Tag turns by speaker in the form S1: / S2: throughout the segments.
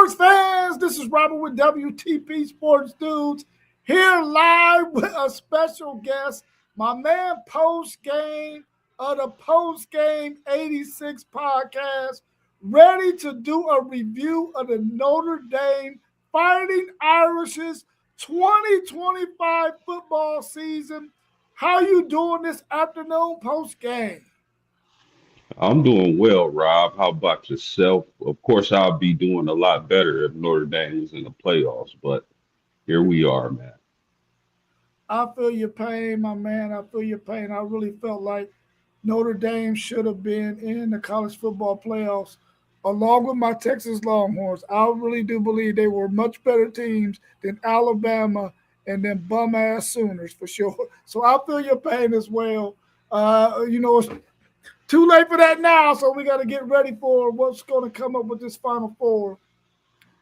S1: Sports fans, this is Robert with WTP Sports Dudes here live with a special guest, my man PostGame of the PostGame86 podcast, ready to do a review of the Notre Dame Fighting Irish's 2025 football season. How you doing this afternoon, PostGame?
S2: I'm doing well, Rob. How about yourself? Of course, I'll be doing a lot better if Notre Dame was in the playoffs, but here we are, man.
S1: I feel your pain, my man. I feel your pain. I really felt like Notre Dame should have been in the college football playoffs along with my Texas Longhorns. I really do believe they were much better teams than Alabama and then bum ass Sooners for sure. So I feel your pain as well. It's too late for that now, so we got to get ready for what's going to come up with this Final Four.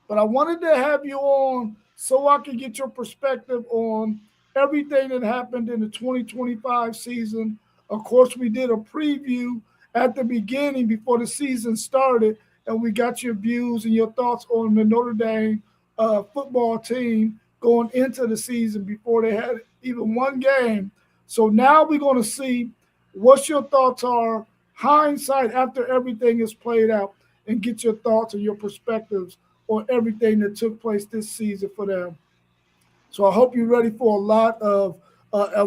S1: But I wanted to have you on so I can get your perspective on everything that happened in the 2025 season. Of course, we did a preview at the beginning before the season started, and we got your views and your thoughts on the Notre Dame football team going into the season before they had even one game. So now we're going to see what your thoughts are, hindsight after everything is played out, and get your thoughts and your perspectives on everything that took place this season for them. So I hope you're ready for a lot of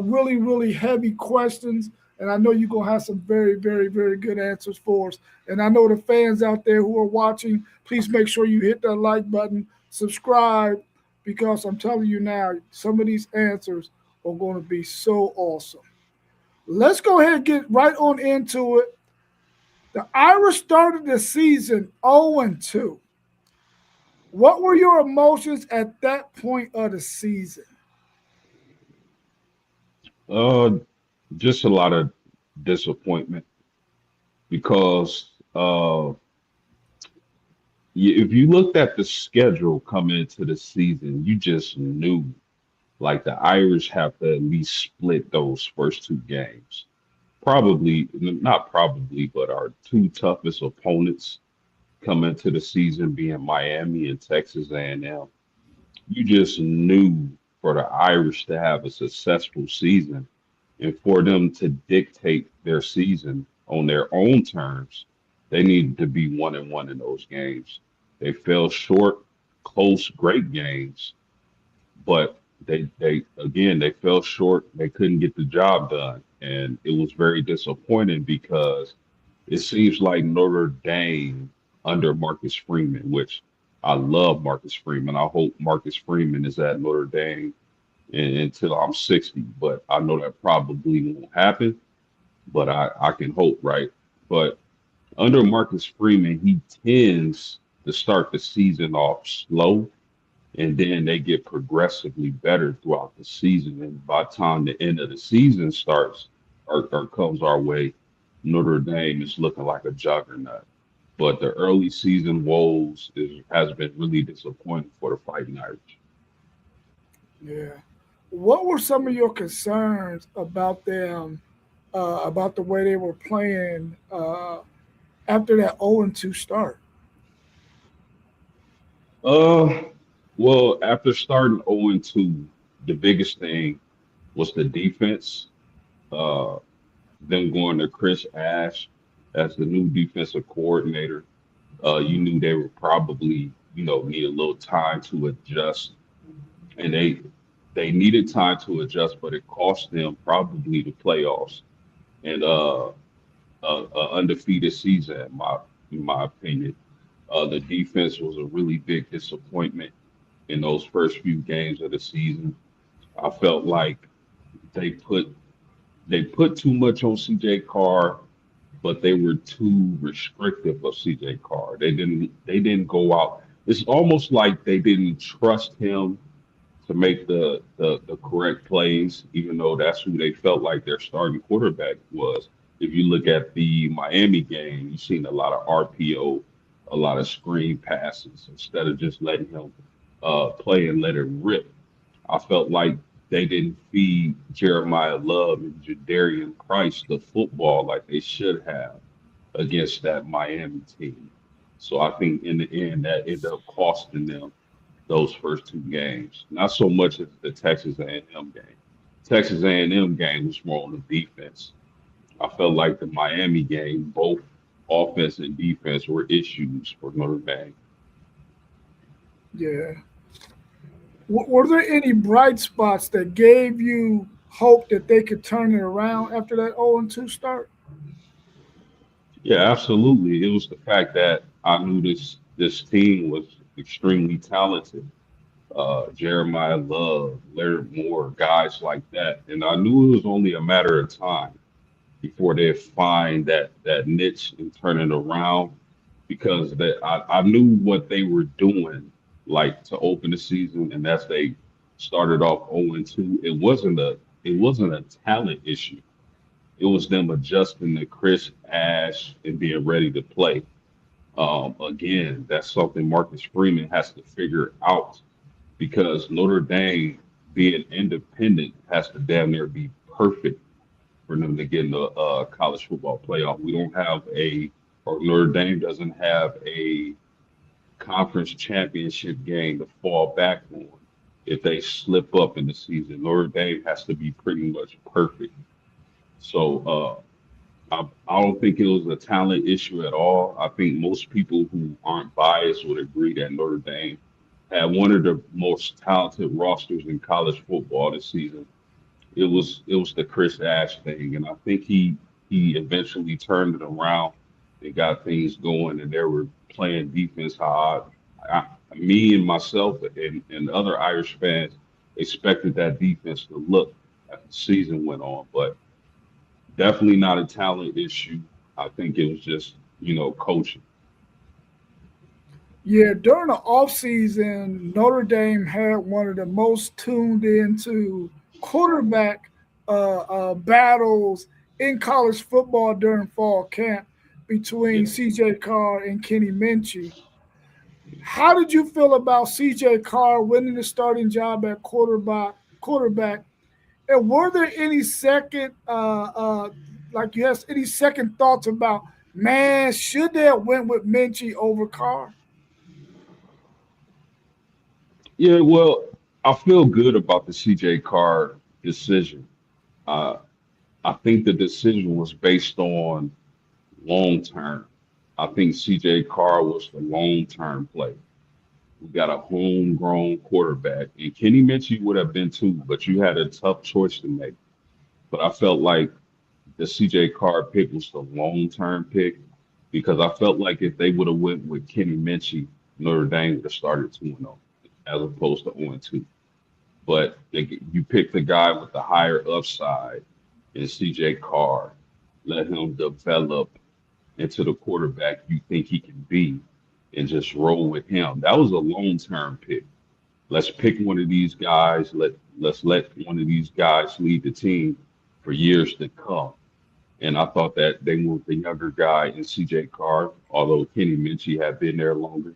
S1: really, really heavy questions. And I know you're going to have some very, very, very good answers for us. And I know the fans out there who are watching, please make sure you hit that like button, subscribe, because I'm telling you now, some of these answers are going to be so awesome. Let's go ahead and get right on into it. The Irish started the season 0-2. What were your emotions at that point of the season?
S2: Uh, just a lot of disappointment because if you looked at the schedule coming into the season, you just knew like the Irish have to at least split those first two games. Probably, not probably, but our two toughest opponents coming into the season being Miami and Texas A&M. You just knew for the Irish to have a successful season and for them to dictate their season on their own terms, they needed to be 1-1 in those games. They fell short, close, great games, but they fell short. They couldn't get the job done, and it was very disappointing because it seems like Notre Dame under Marcus Freeman, which I love Marcus Freeman. I hope Marcus Freeman is at Notre Dame until I'm 60, but I know that probably won't happen. But I can hope, right? But under Marcus Freeman, he tends to start the season off slow, and then they get progressively better throughout the season. And by the time the end of the season starts or comes our way, Notre Dame is looking like a juggernaut. But the early season has been really disappointing for the Fighting Irish.
S1: Yeah. What were some of your concerns about them, about the way they were playing after that 0-2 start?
S2: Uh, well, after starting 0-2, the biggest thing was the defense. Uh, them going to Chris Ash as the new defensive coordinator. You knew they were probably, need a little time to adjust, and they needed time to adjust, but it cost them probably the playoffs and undefeated season, in my opinion. The defense was a really big disappointment in those first few games of the season. I felt like they put they put too much on CJ Carr, but they were too restrictive of CJ Carr. They didn't go out. It's almost like they didn't trust him to make the correct plays, even though that's who they felt like their starting quarterback was. If you look at the Miami game, you've seen a lot of RPO, a lot of screen passes instead of just letting him play and let it rip. I felt like they didn't feed Jeremiah Love and Jadarian Price the football like they should have against that Miami team. So I think in the end that ended up costing them those first two games. Not so much as the Texas A&M game. Texas A&M game was more on the defense. I felt like the Miami game, both offense and defense were issues for Notre Dame.
S1: Yeah. Were there any bright spots that gave you hope that they could turn it around after that 0-2 start?
S2: Yeah, absolutely. It was the fact that I knew this team was extremely talented. Jeremiah Love, Leonard Moore, guys like that, and I knew it was only a matter of time before they find that niche and turn it around because I knew what they were doing like to open the season and as they started off 0-2, it wasn't a talent issue. It was them adjusting to Chris Ash and being ready to play. Again, that's something Marcus Freeman has to figure out because Notre Dame being independent has to damn near be perfect for them to get in the college football playoff. We don't have or Notre Dame doesn't have a conference championship game to fall back on if they slip up in the season. Notre Dame has to be pretty much perfect. So I don't think it was a talent issue at all. I think most people who aren't biased would agree that Notre Dame had one of the most talented rosters in college football this season. It was the Chris Ash thing, and I think he eventually turned it around and got things going, and they were playing defense how me and myself and other Irish fans expected that defense to look as the season went on, but definitely not a talent issue. I think it was just coaching.
S1: Yeah, during the offseason, Notre Dame had one of the most tuned into quarterback battles in college football during fall camp between
S2: Yeah.
S1: CJ Carr and Kenny Minchey. How did you feel about CJ Carr winning the starting job at quarterback? And were there any second, like you have any second thoughts about, man, should they have went with Minchie over Carr?
S2: Yeah, well, I feel good about the CJ Carr decision. Uh, I think the decision was based on long term. I think CJ Carr was the long term play. We got a homegrown quarterback, and Kenny Minchey would have been too, but you had a tough choice to make. But I felt like the CJ Carr pick was the long term pick because I felt like if they would have went with Kenny Minchey, Notre Dame would have started 2-0 as opposed to 0-2. But you pick the guy with the higher upside in CJ Carr, let him develop into the quarterback you think he can be, and just roll with him. That was a long term pick. Let's pick one of these guys. Let's let one of these guys lead the team for years to come. And I thought that they moved the younger guy in CJ Carr, although Kenny Minchey had been there longer.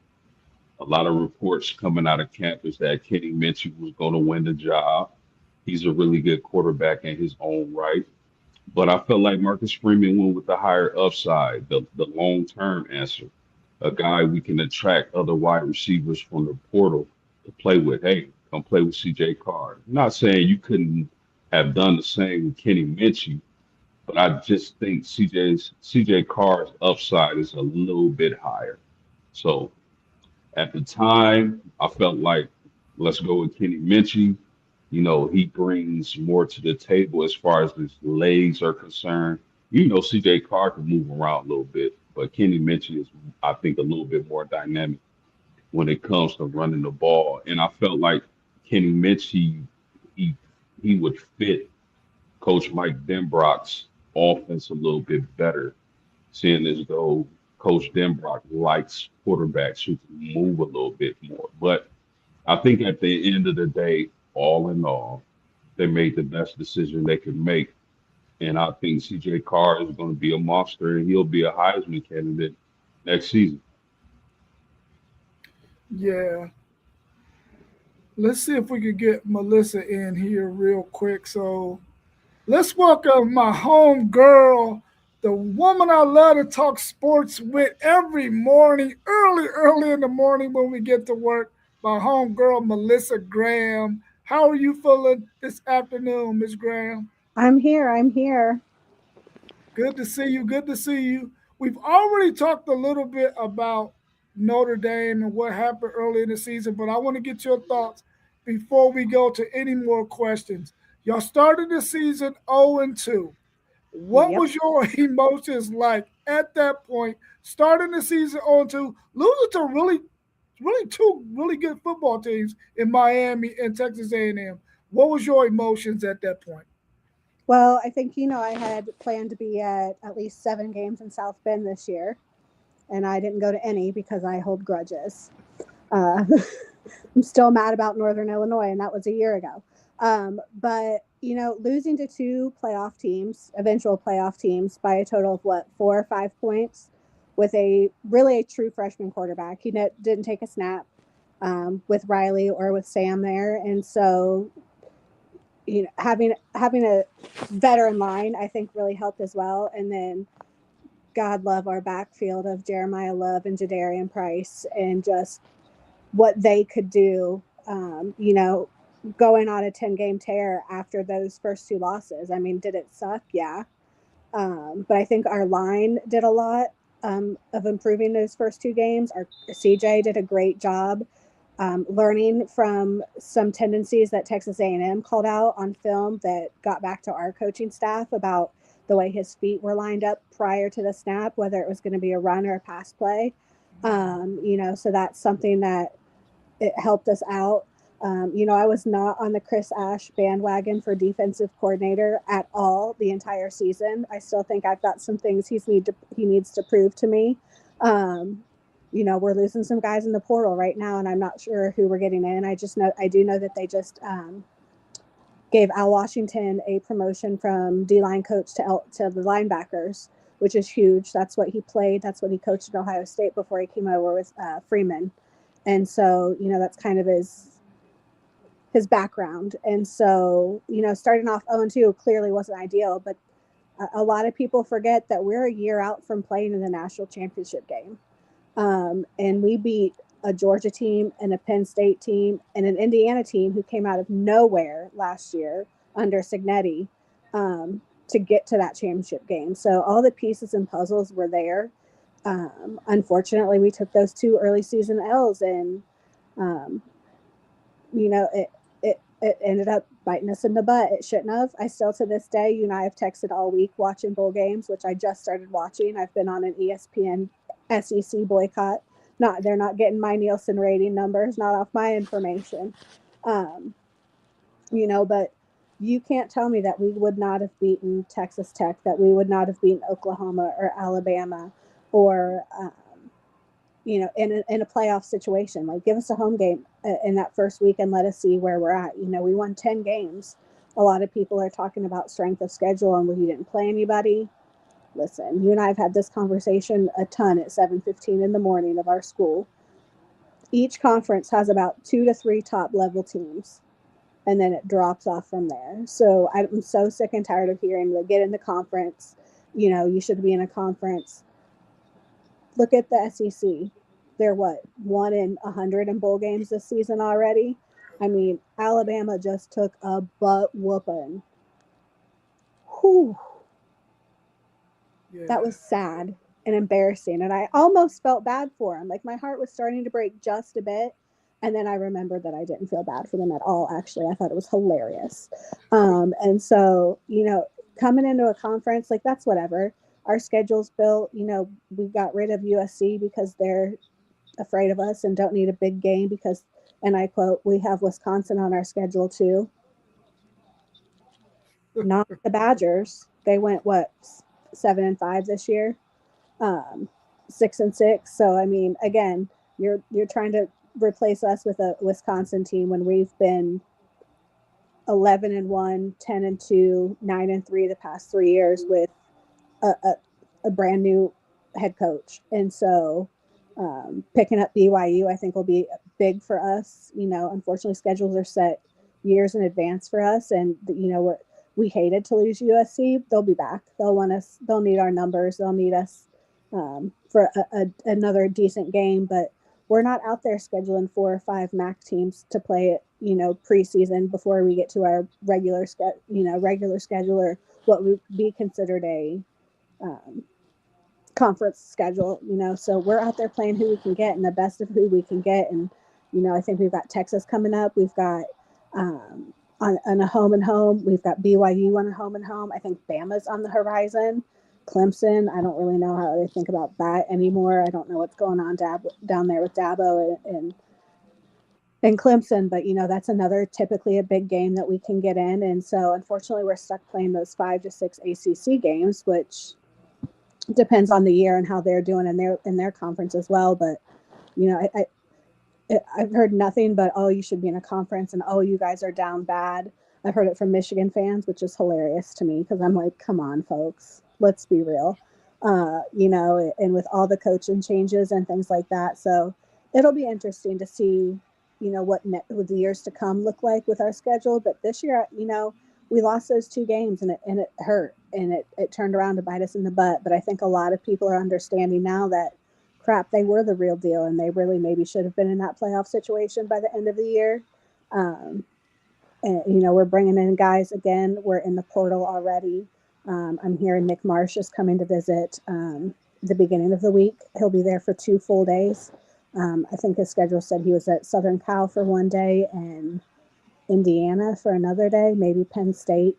S2: A lot of reports coming out of campus that Kenny Minchey was going to win the job. He's a really good quarterback in his own right. But I felt like Marcus Freeman went with the higher upside, the long term answer. A guy we can attract other wide receivers from the portal to play with. Hey, come play with CJ Carr. I'm not saying you couldn't have done the same with Kenny Minchey, but I just think CJ Carr's upside is a little bit higher. So at the time, I felt like let's go with Kenny Minchey. He brings more to the table as far as his legs are concerned. CJ Carr can move around a little bit, but Kenny Minchey is, I think, a little bit more dynamic when it comes to running the ball. And I felt like Kenny Minchey, he he would fit Coach Mike Denbrock's offense a little bit better, seeing as though Coach Denbrock likes quarterbacks who can move a little bit more. But I think at the end of the day, all in all, they made the best decision they could make. And I think CJ Carr is going to be a monster and he'll be a Heisman candidate next season.
S1: Yeah. Let's see if we could get Melissa in here real quick. So let's welcome my home girl, The woman I love to talk sports with every morning, early in the morning when we get to work, my homegirl, Melissa Graham. How are you feeling this afternoon, Miss Graham?
S3: I'm here. I'm here.
S1: Good to see you. Good to see you. We've already talked a little bit about Notre Dame and what happened early in the season, but I want to get your thoughts before we go to any more questions. Y'all started the season 0-2. What
S3: Yep.
S1: was your emotions like at that point, starting the season 0-2, losing to really two really good football teams in Miami and Texas A&M? What was your emotions at that point?
S3: Well, I think, I had planned to be at least 7 games in South Bend this year, and I didn't go to any because I hold grudges. Uh, I'm still mad about Northern Illinois, and that was a year ago. But, losing to two playoff teams, eventual playoff teams, by a total of 4 or 5 points with a true freshman quarterback. He didn't take a snap with Riley or with Sam there. And so, having a veteran line, I think really helped as well. And then God love our backfield of Jeremiah Love and Jadarian Price and just what they could do, going on a 10-game tear after those first two losses. I mean, did it suck? Yeah. But I think our line did a lot of improving those first 2 games. Our CJ did a great job learning from some tendencies that Texas A&M called out on film that got back to our coaching staff about the way his feet were lined up prior to the snap, whether it was going to be a run or a pass play. So that's something that it helped us out. I was not on the Chris Ash bandwagon for defensive coordinator at all the entire season. I still think I've got some things he needs to prove to me. We're losing some guys in the portal right now, and I'm not sure who we're getting in. I do know that they just gave Al Washington a promotion from D-line coach to the linebackers, which is huge. That's what he played. That's what he coached at Ohio State before he came over with Freeman. And so, that's kind of his background. And so, starting off 0-2 clearly wasn't ideal, but a lot of people forget that we're a year out from playing in the national championship game. And we beat a Georgia team and a Penn State team and an Indiana team who came out of nowhere last year under Signetti to get to that championship game. So all the pieces and puzzles were there. Unfortunately, we took those 2 early season L's, and it ended up biting us in the butt. It shouldn't have. I still, to this day, you and I have texted all week watching bowl games, which I just started watching. I've been on an ESPN SEC boycott. They're not getting my Nielsen rating numbers, not off my information. But you can't tell me that we would not have beaten Texas Tech, that we would not have beaten Oklahoma or Alabama, or in a playoff situation. Like, give us a home game in that first week and let us see where we're at. We won 10 games. A lot of people are talking about strength of schedule and we didn't play anybody. Listen, you and I have had this conversation a ton at 7:15 in the morning of our school. Each conference has about 2 to 3 top level teams, and then it drops off from there. So I'm so sick and tired of hearing that get in the conference. You should be in a conference. Look at the SEC. They're what, 1 in 100 in bowl games this season already? I mean, Alabama just took a butt whooping. Whew.
S1: Yeah.
S3: That was sad and embarrassing. And I almost felt bad for him. Like, my heart was starting to break just a bit. And then I remembered that I didn't feel bad for them at all, actually. I thought it was hilarious. And so, coming into a conference, like, that's whatever. Our schedule's built. We got rid of USC because they're afraid of us and don't need a big game because, and I quote, we have Wisconsin on our schedule too. Not the Badgers. They went, 7-5 this year, 6-6. So I mean, again, you're trying to replace us with a Wisconsin team when we've been 11-1, 10-2, 9-3 the past 3 years with a brand new head coach. And so picking up BYU, I think, will be big for us. Unfortunately, schedules are set years in advance for us, and we hated to lose USC. They'll be back. They'll want us. They'll need our numbers. They'll need us for another decent game. But we're not out there scheduling 4 or 5 MAC teams to play it, preseason before we get to our regular schedule, or what would be considered a um, conference schedule. So we're out there playing who we can get and the best of who we can get. And I think we've got Texas coming up. We've got on a home and home. We've got BYU on a home and home. I think Bama's on the horizon. Clemson, I don't really know how they think about that anymore. I don't know what's going on down there with Dabo and Clemson, but that's another typically a big game that we can get in. And so unfortunately we're stuck playing those 5 to 6 ACC games, which depends on the year and how they're doing in their conference as well. But I've heard nothing but, oh, you should be in a conference, and oh, you guys are down bad. I've heard it from Michigan fans, which is hilarious to me because I'm like, come on, folks, let's be real. And with all the coaching changes and things like that, so it'll be interesting to see, what the years to come look like with our schedule. But this year, we lost those 2 games, and it hurt, and it turned around to bite us in the butt. But I think a lot of people are understanding now that, crap, they were the real deal, and they really maybe should have been in that playoff situation by the end of the year. And we're bringing in guys again. We're in the portal already. I'm hearing Nick Marsh is coming to visit the beginning of the week. He'll be there for 2 full days. I think his schedule said he was at Southern Cal for 1 day and Indiana for another day, maybe Penn State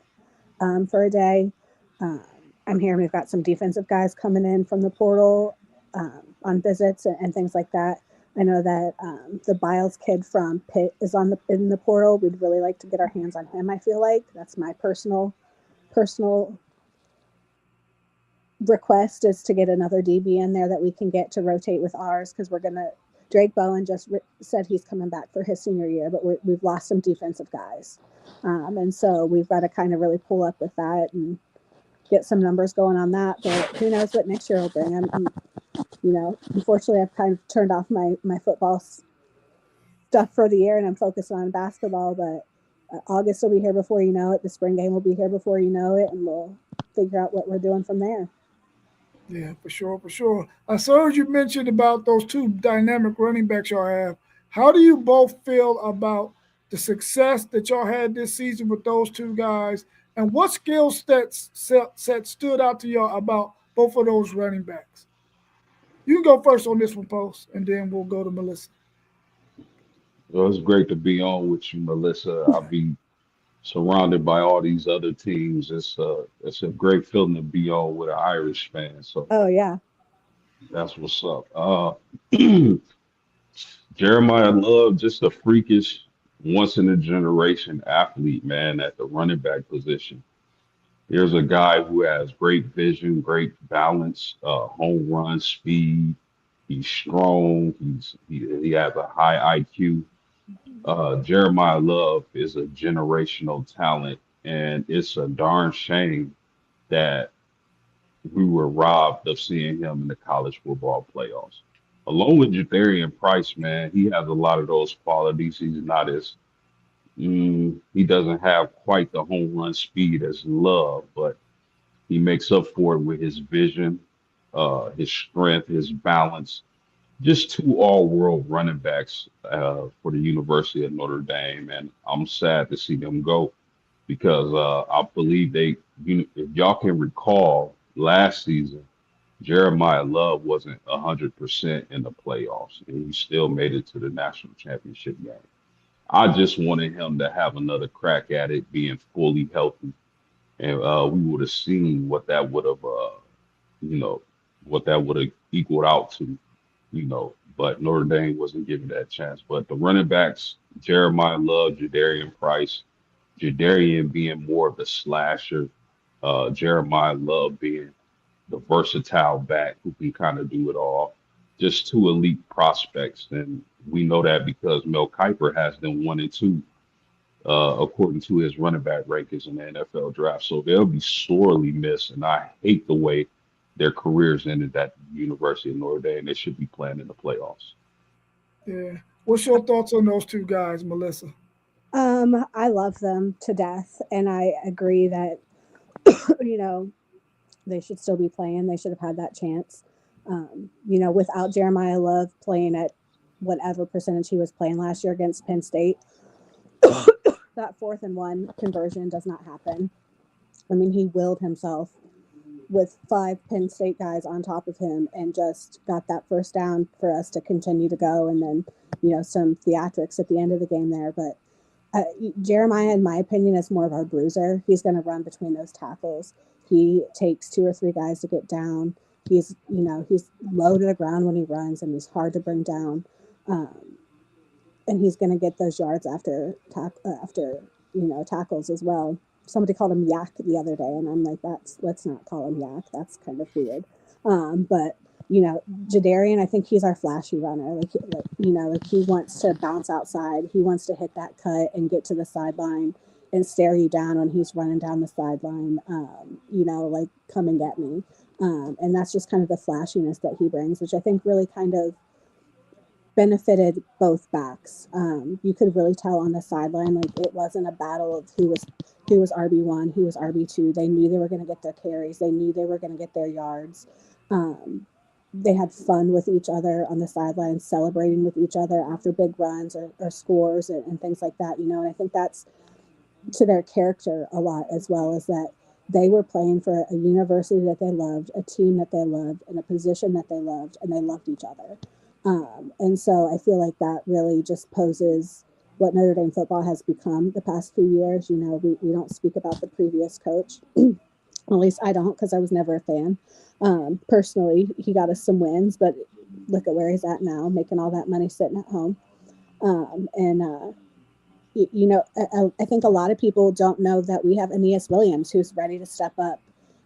S3: for a day. I'm hearing we've got some defensive guys coming in from the portal on visits and things like that. I know that the Biles kid from Pitt is in the portal. We'd really like to get our hands on him. I feel like that's my personal request, is to get another DB in there that we can get to rotate with ours, because Drake Bowen just said he's coming back for his senior year, but we've lost some defensive guys. And so we've got to kind of really pull up with that and get some numbers going on that. But who knows what next year will bring. Unfortunately, I've kind of turned off my football stuff for the year, and I'm focused on basketball. But August will be here before you know it. The spring game will be here before you know it, and we'll figure out what we're doing from there.
S1: Yeah, for sure, for sure. I saw you mentioned about those 2 dynamic running backs y'all have. How do you both feel about the success that y'all had this season with those 2 guys, and what skill sets stood out to y'all about both of those running backs? You can go first on this one, Post, and then we'll go to Melissa.
S2: Well, it's great to be on with you, Melissa. I'll be surrounded by all these other teams. It's a great feeling to be on with an Irish fan. So
S3: Oh yeah.
S2: that's what's up. Jeremiah Love, just a freakish, once in a generation athlete, man, at the running back position. Here's a guy who has great vision, great balance, home run speed. He's strong. He has a high IQ. Jeremiah Love is a generational talent, and it's a darn shame that we were robbed of seeing him in the college football playoffs. Along with Jadarian Price, man, he has a lot of those qualities. He's not as he doesn't have quite the home run speed as Love, but he makes up for it with his vision, his strength, his balance. Just 2 all-world running backs for the University of Notre Dame, and I'm sad to see them go because I believe if y'all can recall last season, Jeremiah Love wasn't 100% in the playoffs, and he still made it to the national championship game. I just wanted him to have another crack at it, being fully healthy, and we would have seen you know, what that would have equaled out to. But Notre Dame wasn't given that chance. But the running backs, Jeremiah Love, Jadarian Price, Jadarian being more of the slasher, Jeremiah Love being the versatile back who can kind of do it all. Just 2 elite prospects. And we know that because Mel Kiper has them 1 and 2, according to his running back rankings in the NFL draft. So they'll be sorely missed. And I hate the way their careers ended at the University of Notre Dame. They should be playing in the playoffs.
S1: Yeah. What's your thoughts on those 2 guys, Melissa?
S3: I love them to death, and I agree that you know they should still be playing. They should have had that chance. Without Jeremiah Love playing at whatever percentage he was playing last year against Penn State, that 4th and 1 conversion does not happen. I mean, he willed himself with 5 Penn State guys on top of him and just got that first down for us to continue to go. And then, some theatrics at the end of the game there. But Jeremiah, in my opinion, is more of our bruiser. He's going to run between those tackles. He takes 2 or 3 guys to get down. He's low to the ground when he runs, and he's hard to bring down. Um, and he's going to get those yards after tackles as well. Somebody called him Yak the other day, and I'm like, let's not call him Yak. That's kind of weird. But Jadarian, I think he's our flashy runner. Like he wants to bounce outside. He wants to hit that cut and get to the sideline and stare you down when he's running down the sideline. Like come and get me. And that's just kind of the flashiness that he brings, which I think really kind of benefited both backs. You could really tell on the sideline, like it wasn't a battle of who was RB1, who was RB2. They knew they were going to get their carries. They knew they were going to get their yards. They had fun with each other on the sideline, celebrating with each other after big runs or scores and things like that. And I think that's to their character a lot, as well as that they were playing for a university that they loved, a team that they loved, and a position that they loved, and they loved each other. And so I feel like that really just poses what Notre Dame football has become the past few years. We don't speak about the previous coach. At least I don't, because I was never a fan. Personally, he got us some wins, but look at where he's at now, making all that money sitting at home. And I think a lot of people don't know that we have Aeneas Williams, who's ready to step up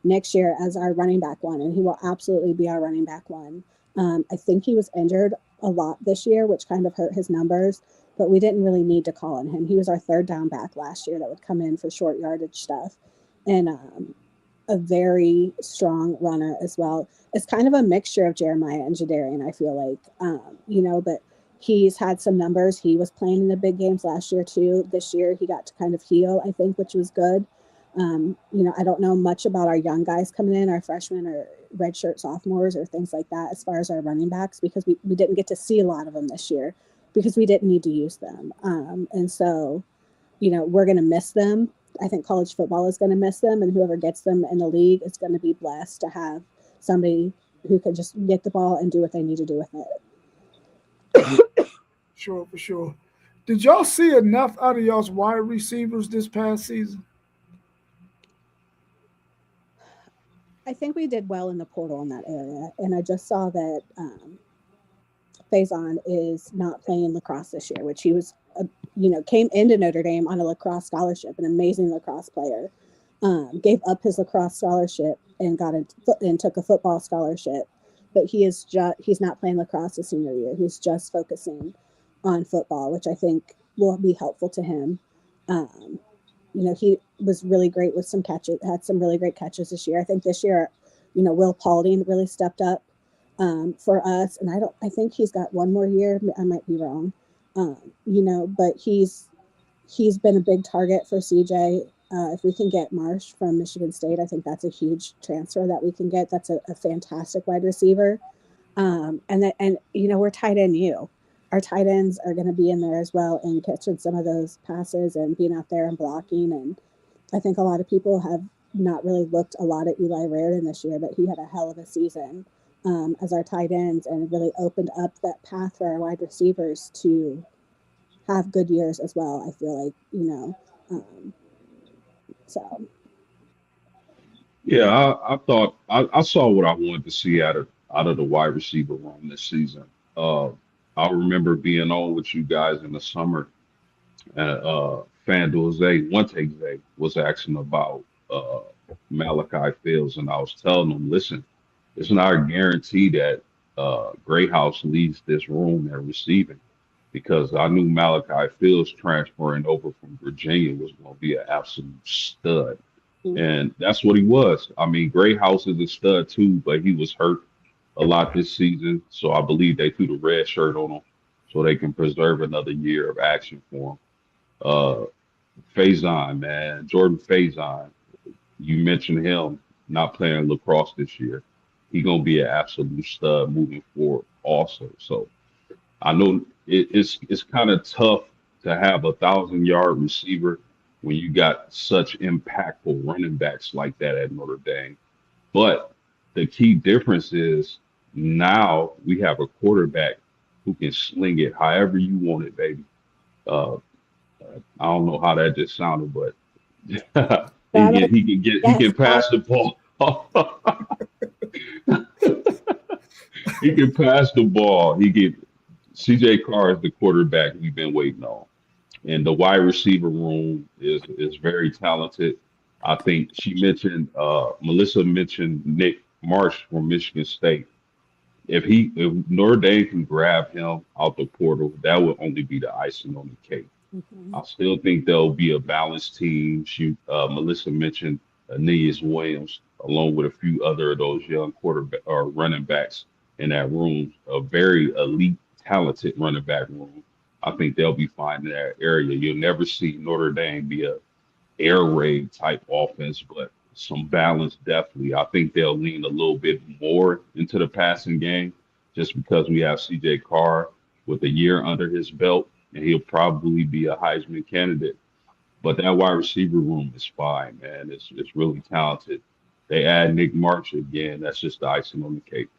S3: next year as our running back one, and he will absolutely be our running back one. I think he was injured a lot this year, which kind of hurt his numbers, but we didn't really need to call on him. He was our 3rd down back last year that would come in for short yardage stuff, and a very strong runner as well. It's kind of a mixture of Jeremiah and Jadarian, I feel like, but he's had some numbers. He was playing in the big games last year too. This year he got to kind of heal, I think, which was good. I don't know much about our young guys coming in, our freshmen or redshirt sophomores or things like that, as far as our running backs, because we didn't get to see a lot of them this year because we didn't need to use them. And so, we're going to miss them. I think college football is going to miss them, and whoever gets them in the league is going to be blessed to have somebody who can just get the ball and do what they need to do with it.
S1: Sure, for sure. Did y'all see enough out of y'all's wide receivers this past season?
S3: I think we did well in the portal in that area, and I just saw that Faison is not playing lacrosse this year, which he was, came into Notre Dame on a lacrosse scholarship, an amazing lacrosse player. Gave up his lacrosse scholarship and took a football scholarship, but he's not playing lacrosse his senior year. He's just focusing on football, which I think will be helpful to him. He was really great with some catches, had some really great catches this year. I think this year, Will Paulding really stepped up for us, and I think he's got one more year. I might be wrong, but he's been a big target for CJ. If we can get Marsh from Michigan State, I think that's a huge transfer that we can get. That's a fantastic wide receiver. And we're tight end you. Our tight ends are going to be in there as well and catching some of those passes and being out there and blocking. And I think a lot of people have not really looked a lot at Eli Raridan this year, but he had a hell of a season as our tight ends and really opened up that path for our wide receivers to have good years as well. I feel like, so.
S2: Yeah, I thought I saw what I wanted to see out of the wide receiver room this season. Uh, I remember being on with you guys in the summer, and FanDuel Zay, one take Zay was asking about uh, Malachi Fields, and I was telling him, listen, it's not a guarantee that Gray House leads this room at receiving because I knew Malachi Fields transferring over from Virginia was going to be an absolute stud.
S3: Mm-hmm.
S2: And that's what he was. I mean, Gray House is a stud too, but he was hurt a lot this season. So I believe they threw the red shirt on him so they can preserve another year of action for him. Uh, Faison, man, Jordan Faison. You mentioned him not playing lacrosse this year. He gonna be an absolute stud moving forward, also. So I know it's kind of tough to have 1,000 yard receiver when you got such impactful running backs like that at Notre Dame. But the key difference is now we have a quarterback who can sling it however you want it, baby. Uh, I don't know how that just sounded, but
S3: So I'm like,
S2: he
S3: yes,
S2: can pass the ball. He can pass the ball. He can. CJ Carr is the quarterback we've been waiting on, and the wide receiver room is very talented. I think Melissa mentioned Nick Marsh from Michigan State. If Notre Dame can grab him out the portal, that would only be the icing on the cake.
S3: mhm.
S2: I still think there'll be a balanced team. Melissa mentioned Aeneas Williams, along with a few other of those young quarterback or running backs in that room, a very elite, talented running back room. I think they'll be fine in that area. You'll never see Notre Dame be a air raid type offense, but some balance definitely. I think they'll lean a little bit more into the passing game just because we have CJ Carr with a year under his belt, and he'll probably be a Heisman candidate. But that wide receiver room is fine, man. It's really talented. They add Nick March again. That's just the icing on the cake.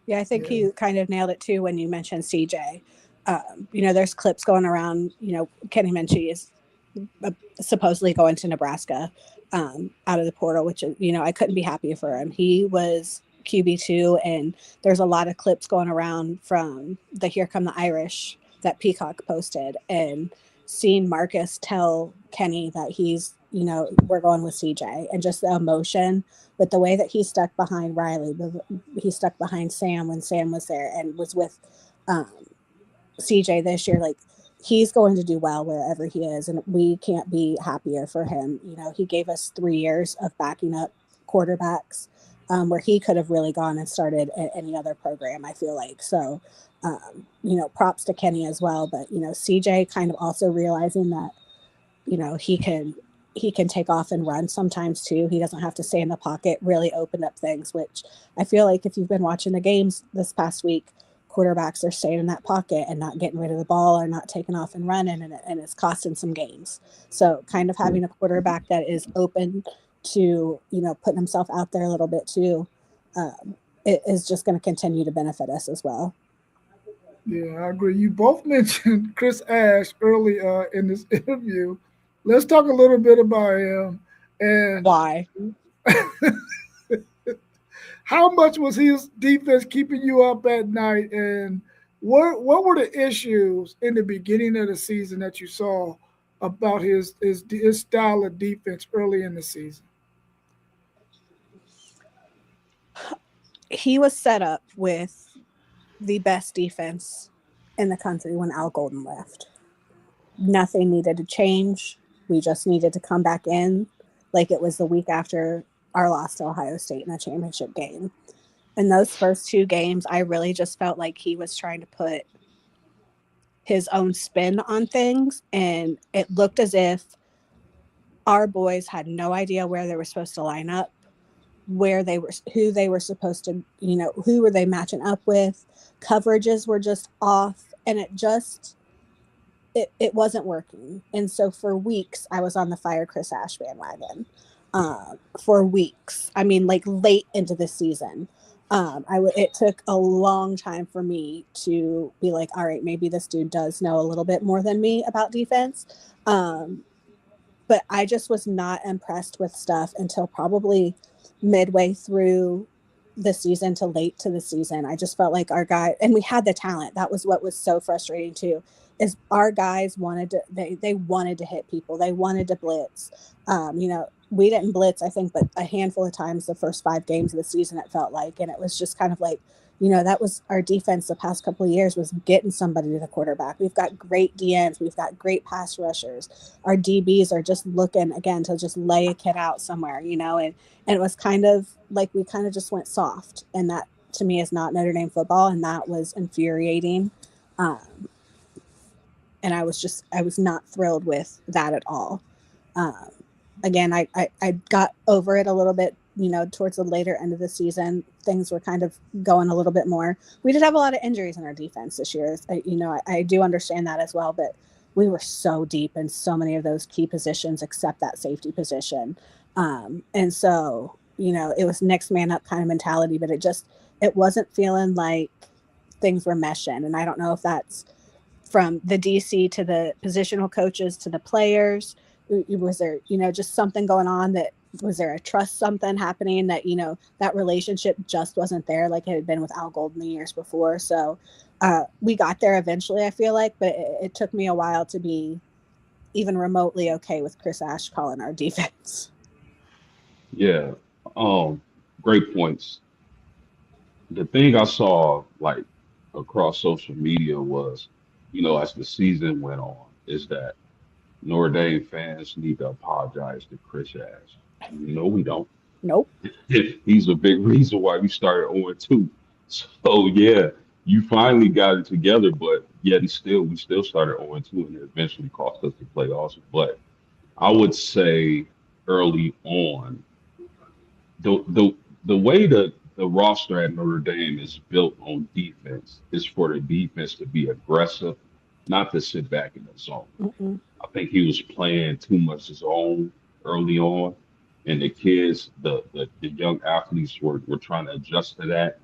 S3: Yeah, I think
S1: Yeah.
S3: you kind of nailed it too when you mentioned CJ. There's clips going around. Kenny Minchie is supposedly going to Nebraska out of the portal, which is, I couldn't be happier for him. He was QB2, and there's a lot of clips going around from the Here Come the Irish that Peacock posted, and seeing Marcus tell Kenny that we're going with CJ, and just the emotion with the way that he stuck behind Riley, he stuck behind Sam when Sam was there and was with um, CJ this year. Like, he's going to do well wherever he is, and we can't be happier for him. He gave us 3 years of backing up quarterbacks, where he could have really gone and started any other program, I feel like. So, props to Kenny as well. But, CJ kind of also realizing that, he can take off and run sometimes too. He doesn't have to stay in the pocket, really opened up things, which I feel like if you've been watching the games this past week, quarterbacks are staying in that pocket and not getting rid of the ball or not taking off and running, and it's costing some games. So kind of having a quarterback that is open to, putting himself out there a little bit too, it is just going to continue to benefit us as well.
S1: Yeah, I agree. You both mentioned Chris Ash early in this interview. Let's talk a little bit about him and
S3: Why?
S1: how much was his defense keeping you up at night, and what were the issues in the beginning of the season that you saw about his style of defense early in the season?
S3: He was set up with the best defense in the country when Al Golden left. Nothing needed to change. We just needed to come back in like it was the week after our loss to Ohio State in the championship game. In those first 2 games, I really just felt like he was trying to put his own spin on things, and it looked as if our boys had no idea where they were supposed to line up, who they were supposed to, who were they matching up with. Coverages were just off, and it wasn't working. And so for weeks, I was on the fire Chris Ash bandwagon. For weeks, I mean, like late into the season, it took a long time for me to be like, all right, maybe this dude does know a little bit more than me about defense. But I just was not impressed with stuff until probably midway through the season to late to the season. I just felt like our guy, and we had the talent. That was what was so frustrating too, is our guys they wanted to hit people. They wanted to blitz. We didn't blitz, I think, but a handful of times the first 5 games of the season, it felt like, and it was just kind of like, that was our defense the past couple of years, was getting somebody to the quarterback. We've got great DNs. We've got great pass rushers. Our DBs are just looking, again, to just lay a kid out somewhere, and it was kind of like we kind of just went soft. And that, to me, is not Notre Dame football, and that was infuriating. Um, And I was not thrilled with that at all. Um, Again, I got over it a little bit, towards the later end of the season. Things were kind of going a little bit more. We did have a lot of injuries in our defense this year. I do understand that as well, but we were so deep in so many of those key positions except that safety position. And so, it was next man up kind of mentality, but it wasn't feeling like things were meshing. And I don't know if that's from the DC to the positional coaches to the players. Was there, just something going on? That was there a trust something happening that, that relationship just wasn't there like it had been with Al Golden the years before. So we got there eventually, I feel like, but it took me a while to be even remotely okay with Chris Ash calling our defense.
S2: Yeah. Great points. The thing I saw like across social media was, as the season went on, is that Notre Dame fans need to apologize to Chris Ash. No, we don't.
S3: Nope.
S2: He's a big reason why we started 0-2. So yeah, you finally got it together, but yet and still we still started 0-2 and it eventually cost us the playoffs. But I would say early on, the way the roster at Notre Dame is built on defense is for the defense to be aggressive, not to sit back in the zone.
S3: Mm-mm.
S2: I think he was playing too much his own early on, and the kids, the young athletes were trying to adjust to that.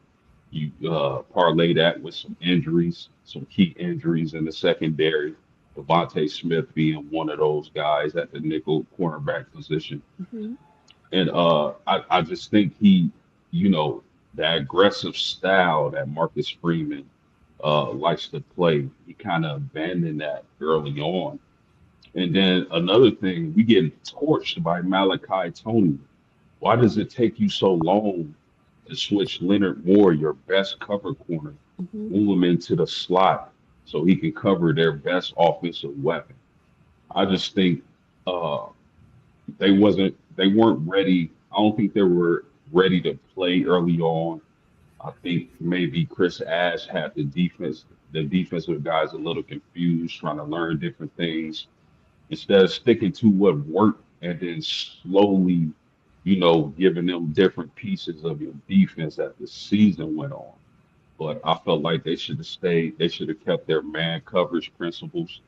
S2: You parlay that with some injuries, some key injuries in the secondary. Devontae Smith being one of those guys at the nickel cornerback position.
S3: Mm-hmm.
S2: And I just think you know, that aggressive style that Marcus Freeman likes to play, he kind of abandoned that early on. And then another thing, we get torched by Malachi Tony. Why does it take you so long to switch Leonard Moore, your best cover corner,
S3: Mm-hmm.
S2: move him into the slot so he can cover their best offensive weapon? I just think uh, they weren't ready. I don't think they were ready to play early on. I think maybe Chris Ash had the defensive guys a little confused, trying to learn different things instead of sticking to what worked and then slowly, giving them different pieces of your defense as the season went on. But I felt like they should have stayed. They should have kept their man coverage principles.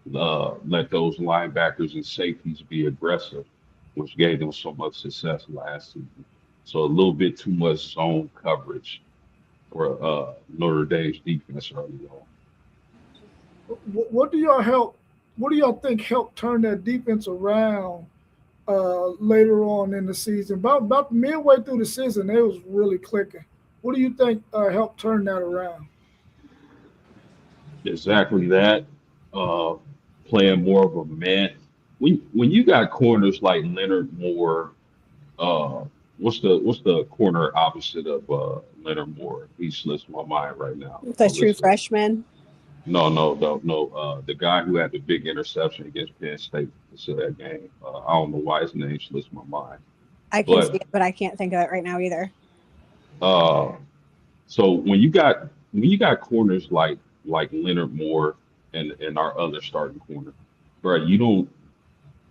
S2: Let those linebackers and safeties be aggressive, which gave them so much success last season. So a little bit too much zone coverage for Notre Dame's defense early on.
S1: What do y'all help? What do y'all think helped turn that defense around later on in the season? About midway through the season, it was really clicking. What do you think helped turn that around?
S2: Exactly that. Uh, Playing more of a man. When you got corners like Leonard Moore, uh, what's the corner opposite of Leonard Moore? He slips my mind right now.
S3: The true
S2: Alyssa.
S3: freshman.
S2: No, no, no, no. The guy who had the big interception against Penn State to that game. I don't know why his name slips my mind.
S3: I can see
S2: But
S3: it, but I can't think of it right now either.
S2: uh, so when you got corners like Leonard Moore and our other starting corner, bro, you don't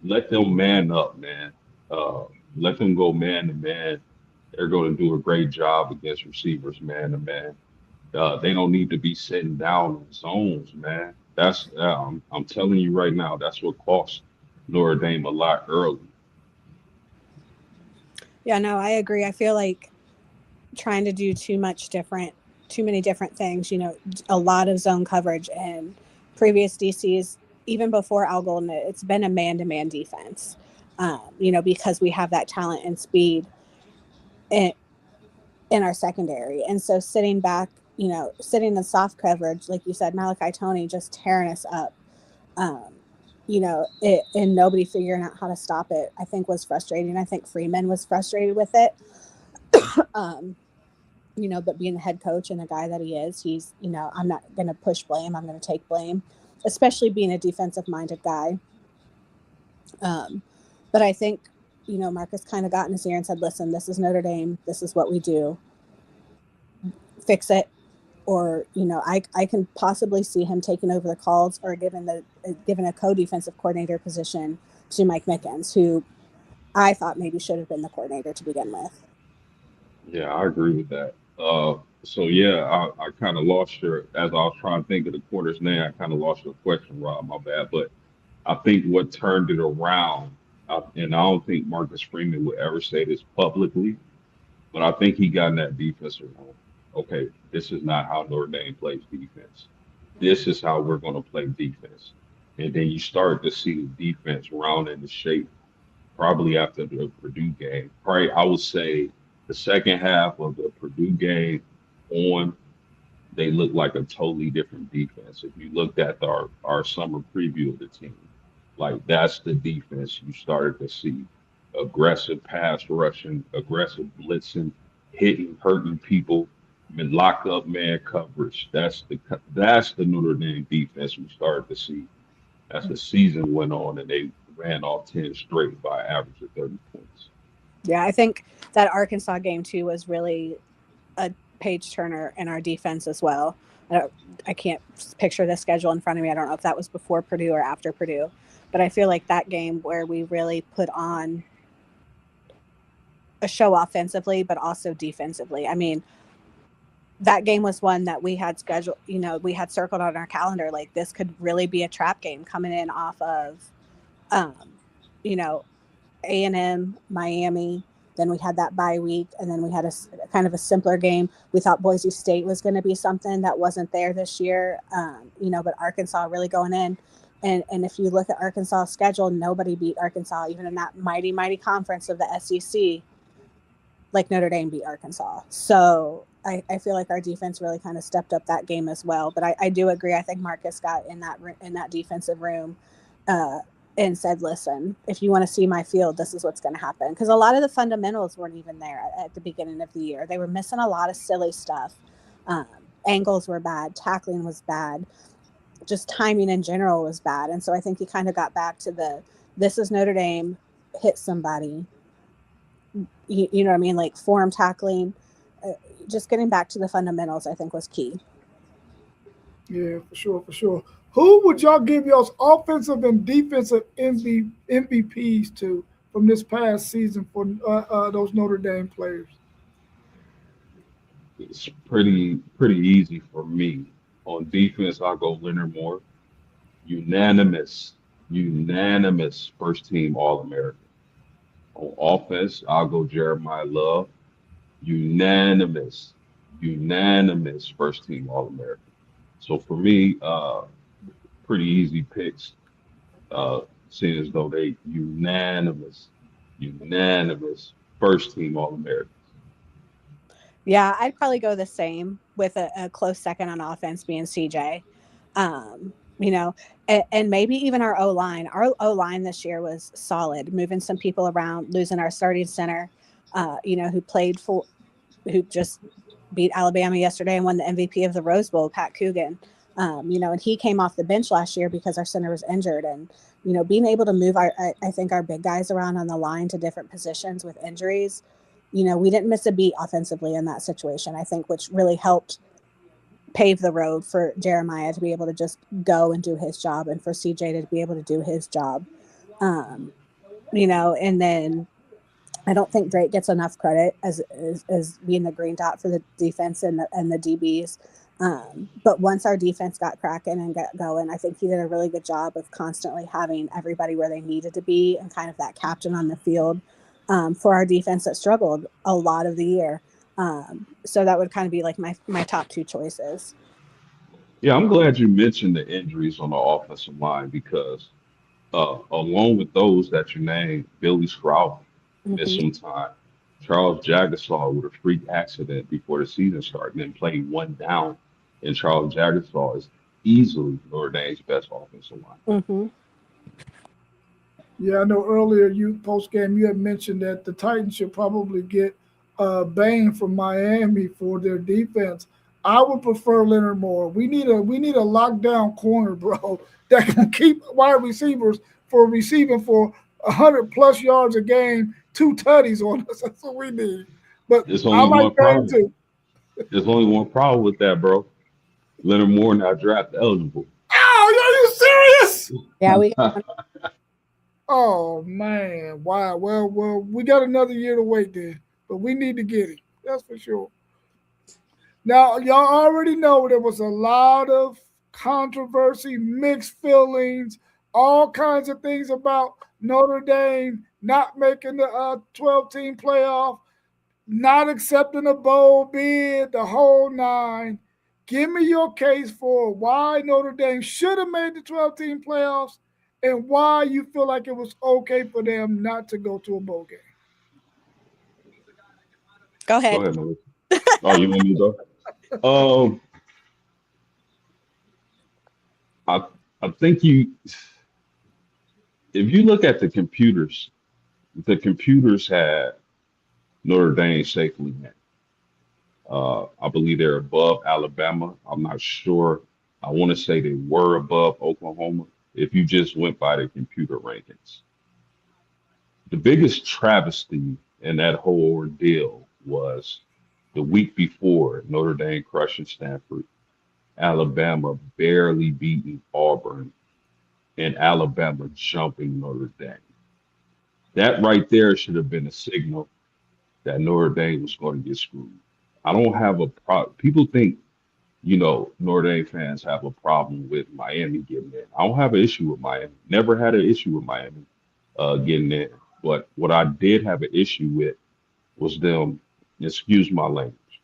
S2: let them man up, man. Uh, Let them go man to man. They're going to do a great job against receivers man to man. They don't need to be sitting down in zones, man. I'm telling you right now, that's what cost Notre Dame a lot early.
S3: Yeah, no, I agree. I feel like trying to do too many different things, a lot of zone coverage and previous DCs, even before Al Golden, it's been a man-to-man defense, because we have that talent and speed in, in our secondary. And so sitting back, sitting in soft coverage, like you said, Malachi Tony just tearing us up, um, and nobody figuring out how to stop it, I think was frustrating. I think Freeman was frustrated with it. um, but being the head coach and the guy that he is, he's, I'm not going to push blame. I'm going to take blame, especially being a defensive minded guy. But I think, Marcus kind of got in his ear and said, listen, this is Notre Dame. This is what we do. Fix it. or I can possibly see him taking over the calls or giving a co-defensive coordinator position to Mike Mickens, who I thought maybe should have been the coordinator to begin with.
S2: Yeah, I agree with that. So yeah, I kind of lost your as I was trying to think of the quarter's name. I kind of lost your question, Rob. My bad. But I think what turned it around, and I don't think Marcus Freeman would ever say this publicly, but I think he got in that defensive room. Okay, this is not how Notre Dame plays defense. This is how we're going to play defense. And then you start to see the defense round into shape probably after the Purdue game. Probably, I would say the second half of the Purdue game on, they look like a totally different defense. If you looked at our summer preview of the team, like that's the defense you started to see. Aggressive pass rushing, aggressive blitzing, hitting, hurting people, lock up man coverage. That's the Notre Dame defense we started to see as the season went on and they ran off 10 straight by an average of 30 points.
S3: Yeah, I think that Arkansas game too was really a page turner in our defense as well. I can't picture the schedule in front of me. I don't know if that was before Purdue or after Purdue, but I feel like that game where we really put on a show offensively, but also defensively. I mean, that game was one that we had scheduled, we had circled on our calendar. Like this could really be a trap game coming in off of, you know, A&M, Miami. Then we had that bye week, and then we had a kind of a simpler game. We thought Boise State was going to be something that wasn't there this year, but Arkansas really going in. And if you look at Arkansas' schedule, nobody beat Arkansas, even in that mighty, mighty conference of the SEC, like Notre Dame beat Arkansas. So I feel like our defense really kind of stepped up that game as well. But I do agree. I think Marcus got in that defensive room and said, listen, if you want to see my field, this is what's going to happen. Because a lot of the fundamentals weren't even there at the beginning of the year. They were missing a lot of silly stuff. Angles were bad. Tackling was bad. Just timing in general was bad. And so I think he kind of got back to this is Notre Dame, hit somebody. You know what I mean? Like form tackling. Just getting back to the fundamentals, I think, was key.
S1: Yeah, for sure, for sure. Who would y'all give y'all's offensive and defensive MVPs to from this past season for those Notre Dame players?
S2: It's pretty easy for me. On defense, I'll go Leonard Moore. Unanimous first team All American. On offense, I'll go Jeremiah Love. Unanimous, unanimous first team All American. So for me, pretty easy picks, seeing as though they unanimous first team All Americans.
S3: Yeah, I'd probably go the same with a close second on offense being CJ. And maybe even our O-line. Our O-line this year was solid, moving some people around, losing our starting center, who just beat Alabama yesterday and won the MVP of the Rose Bowl, Pat Coogan. And he came off the bench last year because our center was injured. And, being able to move I think our big guys around on the line to different positions with injuries, we didn't miss a beat offensively in that situation, I think, which really helped pave the road for Jeremiah to be able to just go and do his job and for CJ to be able to do his job. And then I don't think Drake gets enough credit as being the green dot for the defense and the DBs. But once our defense got cracking and got going, I think he did a really good job of constantly having everybody where they needed to be and kind of that captain on the field for our defense that struggled a lot of the year. So that would kind of be like my top two choices.
S2: Yeah, I'm glad you mentioned the injuries on the offensive line because along with those that you named, Billy Scrout missed some time. Charles Jagasaw with a freak accident before the season started and then played one down. And Charles Jagasaw is easily Notre Dame's best offensive line.
S3: Mm-hmm.
S1: Yeah, I know earlier post game you had mentioned that the Titans should probably get Bain from Miami for their defense. I would prefer Leonard Moore. We need a lockdown corner, bro, that can keep wide receivers for receiving for 100+ yards a game, 2 tutties on us. That's what we need. But
S2: There's
S1: I
S2: only
S1: like
S2: one
S1: Bain
S2: problem.
S1: too.
S2: There's only one problem with that, bro. Leonard Moore not draft eligible.
S1: Oh, are you serious?
S3: Yeah, we got one.
S1: Oh man, wow. Well, we got another year to wait then, but we need to get it. That's for sure. Now, y'all already know there was a lot of controversy, mixed feelings, all kinds of things about Notre Dame not making the 12-team playoff, not accepting a bowl bid, the whole nine. Give me your case for why Notre Dame should have made the 12-team playoffs and why you feel like it was okay for them not to go to a bowl game.
S3: Go
S2: Go
S3: ahead.
S2: ahead, Melissa. Oh, you want me to go? Um, I I think if you look at the computers had Notre Dame safely in. I believe they're above Alabama. I'm not sure. I want to say they were above Oklahoma. If you just went by the computer rankings, the biggest travesty in that whole ordeal was the week before Notre Dame crushing Stanford, Alabama barely beating Auburn, and Alabama jumping Notre Dame. That right there should have been a signal that Notre Dame was going to get screwed. I don't have a pro. People think, Notre Dame fans have a problem with Miami getting in. I don't have an issue with Miami. Never had an issue with Miami getting in. But what I did have an issue with was them, excuse my language,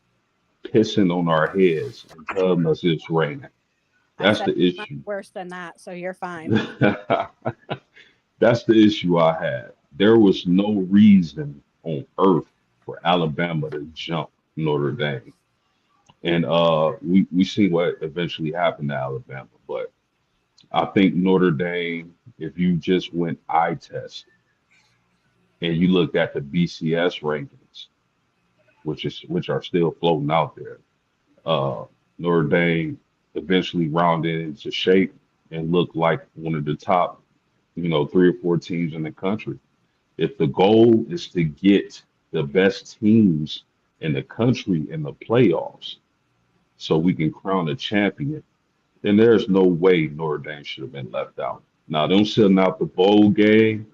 S2: pissing on our heads and telling us it's raining.
S3: I
S2: That's
S3: said
S2: the
S3: much
S2: issue.
S3: worse than that, so you're fine.
S2: That's the issue I had. There was no reason on earth for Alabama to jump Notre Dame. And we see what eventually happened to Alabama. But I think Notre Dame, if you just went eye test and you looked at the BCS rankings, which are still floating out there, uh, Notre Dame eventually rounded into shape and looked like one of the top, 3 or 4 teams in the country. If the goal is to get the best teams in the country in the playoffs so we can crown a champion, then there's no way Notre Dame should have been left out. Now, them sitting out the bowl game,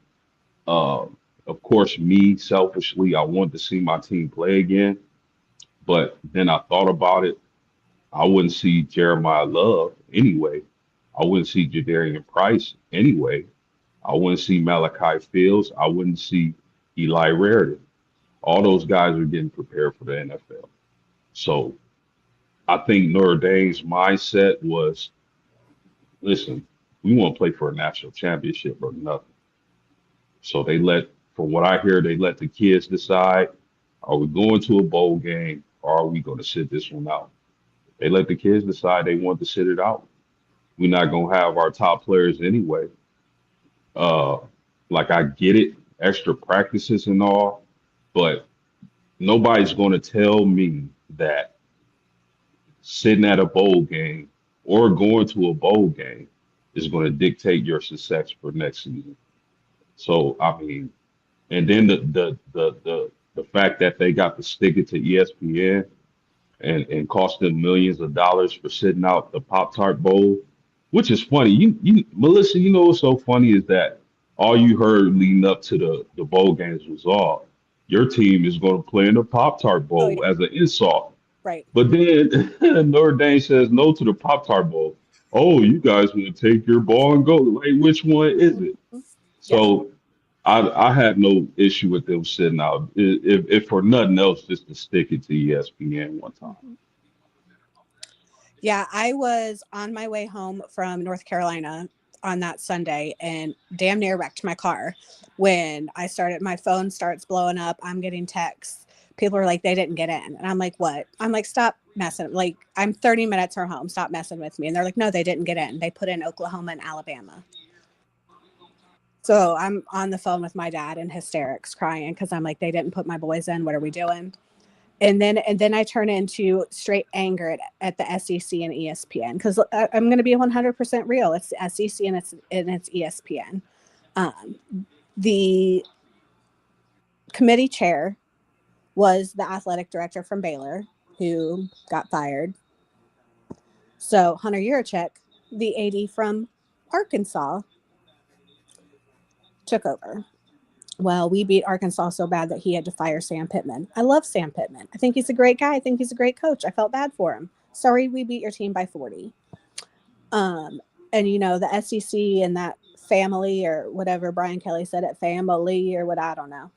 S2: uh, of course, me selfishly, I wanted to see my team play again, but then I thought about it. I wouldn't see Jeremiah Love anyway. I wouldn't see Jadarian Price anyway. I wouldn't see Malachi Fields. I wouldn't see Eli Raritan. All those guys are getting prepared for the NFL. So I think Notre Dame's mindset was, listen, we want to play for a national championship or nothing. So from what I hear, they let the kids decide, are we going to a bowl game or are we going to sit this one out? They let the kids decide they want to sit it out. We're not going to have our top players anyway. Uh, like I get it, extra practices and all, but nobody's going to tell me that sitting at a bowl game or going to a bowl game is going to dictate your success for next season. So I mean, and then the fact that they got to stick it to ESPN and cost them millions of dollars for sitting out the Pop Tart Bowl, which is funny. You Melissa, what's so funny is that all you heard leading up to the bowl games was all your team is going to play in the Pop Tart
S3: Oh yeah,
S2: Bowl as an insult.
S3: right.
S2: But then Notre Dame says no to the Pop Tart Bowl. Oh, you guys want to take your ball and go? Like, which one is it?
S3: Mhm. Yeah.
S2: So I had no issue with them sitting out. If for nothing else, just to stick it to ESPN one time.
S3: Mhm. Yeah, I was on my way home from North Carolina on that Sunday and damn near wrecked my car when my phone starts blowing up. I'm getting texts. People are like, they didn't get in. And I'm like, what? I'm like, stop messing. Like, I'm 30 minutes from home. Stop messing with me. And they're like, no, they didn't get in. They put in Oklahoma and Alabama. So I'm on the phone with my dad in hysterics crying because I'm like, they didn't put my boys in. What are we doing? And then I turn into straight anger at the SEC and ESPN because I'm going to be 100% real. It's the SEC and it's ESPN. Um, the committee chair was the athletic director from Baylor who got fired. So Hunter Yurachek, the AD from Arkansas, took over. Well, we beat Arkansas so bad that he had to fire Sam Pittman. I love Sam Pittman. I think he's a great guy. I think he's a great coach. I felt bad for him. Sorry, we beat your team by 40. And the SEC and that family, or whatever Brian Kelly said, at family or what, I don't know,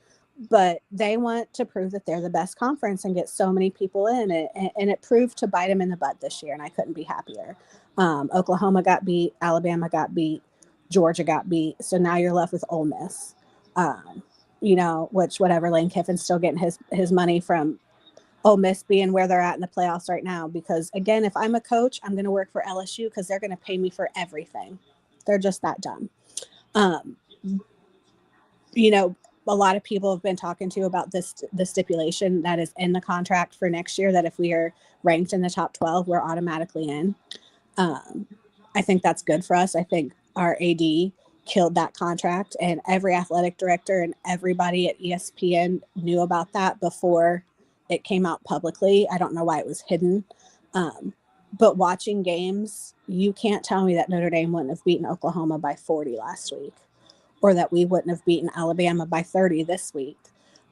S3: but they want to prove that they're the best conference and get so many people in it, and it proved to bite them in the butt this year, and I couldn't be happier. Oklahoma got beat, Alabama got beat, Georgia got beat, so now you're left with Ole Miss. Which, whatever, Lane Kiffin's still getting his money from Ole Miss being where they're at in the playoffs right now. Because, again, if I'm a coach, I'm going to work for LSU because they're going to pay me for everything. They're just that dumb. A lot of people have been talking to about the stipulation that is in the contract for next year, that if we are ranked in the top 12, we're automatically in. I think that's good for us. I think our AD killed that contract, and every athletic director and everybody at ESPN knew about that before it came out publicly. I don't know why it was hidden. But watching games, you can't tell me that Notre Dame wouldn't have beaten Oklahoma by 40 last week, or that we wouldn't have beaten Alabama by 30 this week,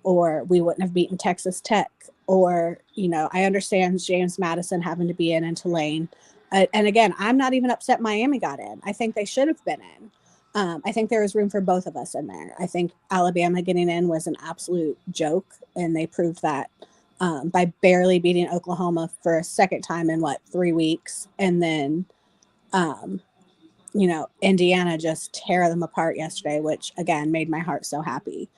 S3: or we wouldn't have beaten Texas Tech, or, I understand James Madison having to be in Tulane. And again, I'm not even upset Miami got in. I think they should have been in. I think there was room for both of us in there. I think Alabama getting in was an absolute joke, and they proved that by barely beating Oklahoma for a second time in 3 weeks. And then, Indiana just tear them apart yesterday, which again made my heart so happy.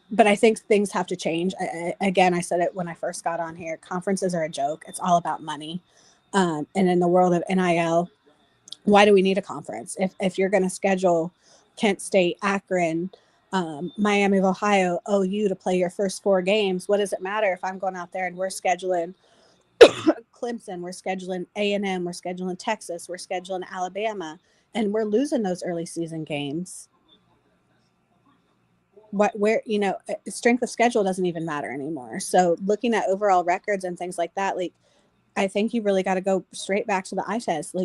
S3: But I think things have to change. I said it when I first got on here. Conferences are a joke. It's all about money. And in the world of NIL, why do we need a conference? If you're going to schedule Kent State, Akron, Miami of Ohio, OU to play your first 4 games, what does it matter if I'm going out there and we're scheduling Clemson, we're scheduling A&M, we're scheduling Texas, we're scheduling Alabama, and we're losing those early season games? Strength of schedule doesn't even matter anymore. So looking at overall records and things like that, I think you really got to go straight back to the eye test.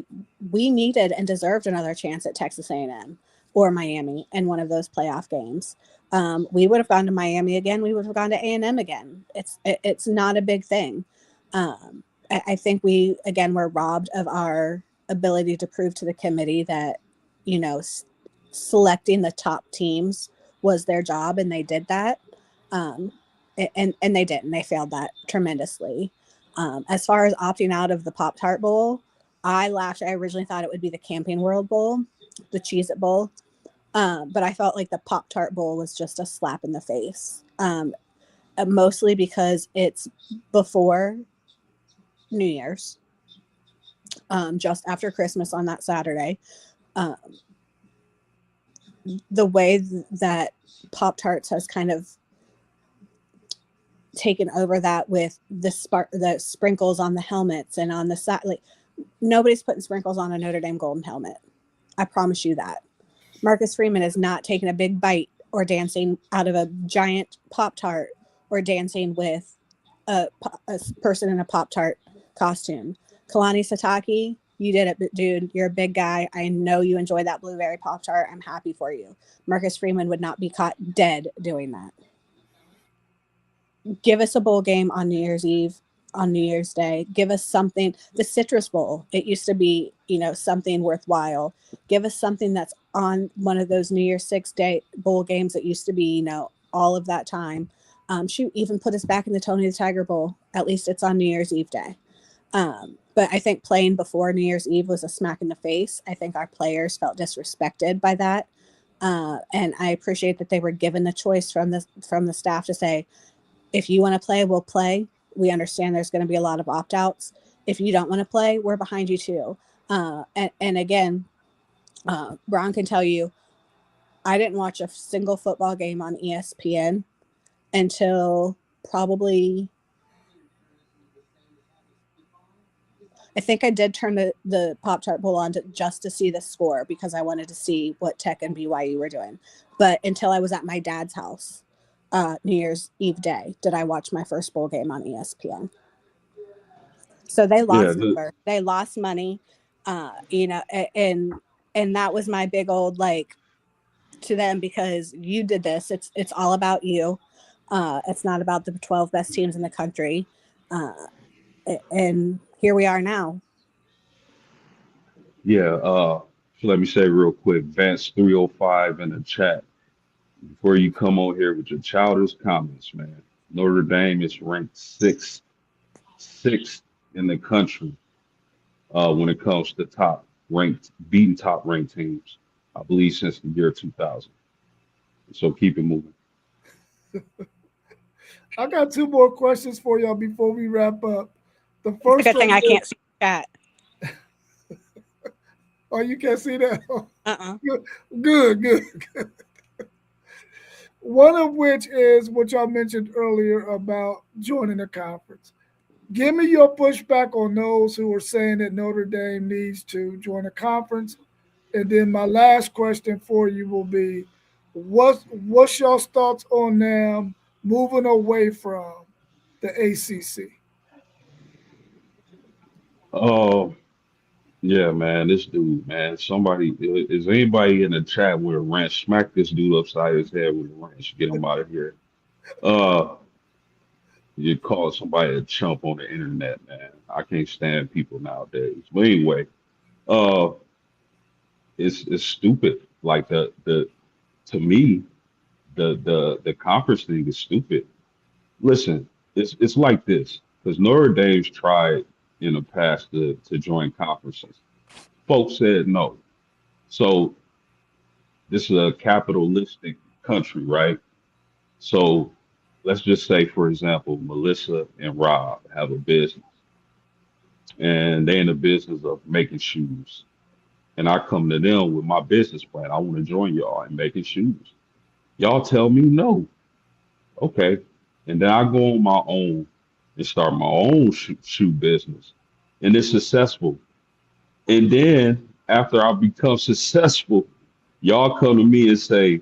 S3: We needed and deserved another chance at Texas A&M or Miami in one of those playoff games. We would have gone to Miami again. We would have gone to A&M again. It's not a big thing. I think we, again, were robbed of our ability to prove to the committee that, selecting the top teams was their job, and they did that. And they didn't. They failed that tremendously. As far as opting out of the Pop-Tart Bowl, I laughed. I originally thought it would be the Camping World Bowl, the Cheez-It Bowl. But I felt like the Pop-Tart Bowl was just a slap in the face. Mostly because it's before New Year's, just after Christmas on that Saturday. The way that Pop-Tarts has kind of taken over that with the sprinkles on the helmets and on the side. Nobody's putting sprinkles on a Notre Dame Golden helmet. I promise you that. Marcus Freeman is not taking a big bite or dancing out of a giant Pop-Tart or dancing with a person in a Pop-Tart costume. Kalani Sataki, you did it, dude. You're a big guy. I know you enjoy that blueberry Pop-Tart. I'm happy for you. Marcus Freeman would not be caught dead doing that. Give us a bowl game on New Year's Eve, on New Year's Day. Give us something. The Citrus Bowl, it used to be, something worthwhile. Give us something that's on one of those New Year's 6-day bowl games that used to be, all of that time. Even put us back in the Tony the Tiger Bowl. At least it's on New Year's Eve day. But I think playing before New Year's Eve was a smack in the face. I think our players felt disrespected by that. And I appreciate that they were given the choice from the staff to say, if you want to play, we'll play. We understand there's going to be a lot of opt-outs. If you don't want to play, we're behind you too. And again, Ron can tell you, I didn't watch a single football game on ESPN until probably, I think I did turn the Pop-Tart Bowl on just to see the score because I wanted to see what Tech and BYU were doing. But until I was at my dad's house, New Year's Eve day, did I watch my first bowl game on ESPN. So they
S2: Yeah,
S3: lost numbers, they lost money, you know, and that was my big old like to them, because you did this. It's all about you. It's not about the 12 best teams in the country. Uh, and here we are now.
S2: yeah. So let me say real quick, Vance 305 in the chat. Before you come on here with your childish comments, man, Notre Dame is ranked sixth in the country when it comes to beating top ranked teams, I believe since the year 2000. So keep it moving.
S1: I got two more questions for y'all before we wrap up. The
S3: It's a
S1: first
S3: good thing
S1: one
S3: I
S1: is,
S3: can't see chat.
S1: oh, you can't see that?
S3: Uh-uh.
S1: Good, good. One of which is what y'all mentioned earlier about joining a conference. Give me your pushback on those who are saying that Notre Dame needs to join a conference. And then my last question for you will be, what's your thoughts on them moving away from the ACC?
S2: Oh, yeah, man, this dude, man. Somebody, is anybody in the chat with a wrench? Smack this dude upside his head with a wrench. Get him out of here. Uh, you call somebody a chump on the internet, man. I can't stand people nowadays. But anyway, uh, it's stupid. Like the to me, the conference thing is stupid. Listen, it's like this because Notre Dame's tried in the past to join conferences. Folks said no. So this is a capitalistic country, right? So let's just say, for example, Melissa and Rob have a business and they're in the business of making shoes. And I come to them with my business plan. I want to join y'all in making shoes. Y'all tell me no. Okay. And then I go on my own and start my own shoe business. And it's successful. And then after I become successful, y'all come to me and say,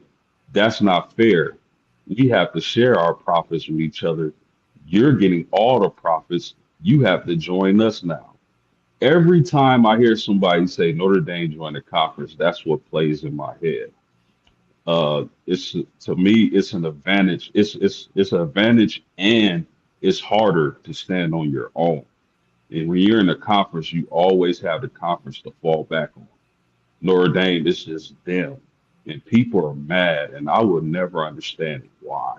S2: that's not fair. We have to share our profits with each other. You're getting all the profits. You have to join us now. Every time I hear somebody say Notre Dame joined the conference, that's what plays in my head. It's to me, it's an advantage. It's an advantage, and it's harder to stand on your own. And when you're in a conference, you always have the conference to fall back on. Notre Dame is just them, and people are mad, and I will never understand why.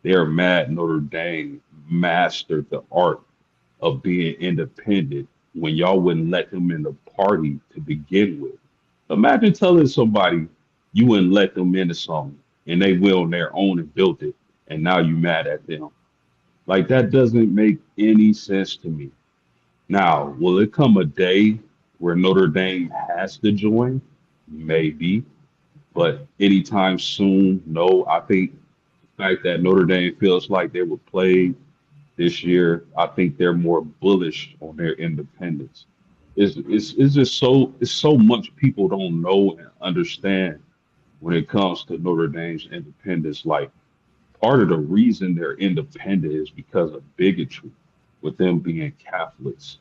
S2: They are mad Notre Dame mastered the art of being independent when y'all wouldn't let them in the party to begin with. Imagine telling somebody you wouldn't let them into something and they will on their own and built it, and now you mad at them. Like that doesn't make any sense to me. Now, will it come a day where Notre Dame has to join? Maybe, but anytime soon, no. I think the fact that Notre Dame feels like they were played this year, I think they're more bullish on their independence. It's just it's so much people don't know and understand when it comes to Notre Dame's independence. Like part of the reason they're independent is because of bigotry, with them being Catholics.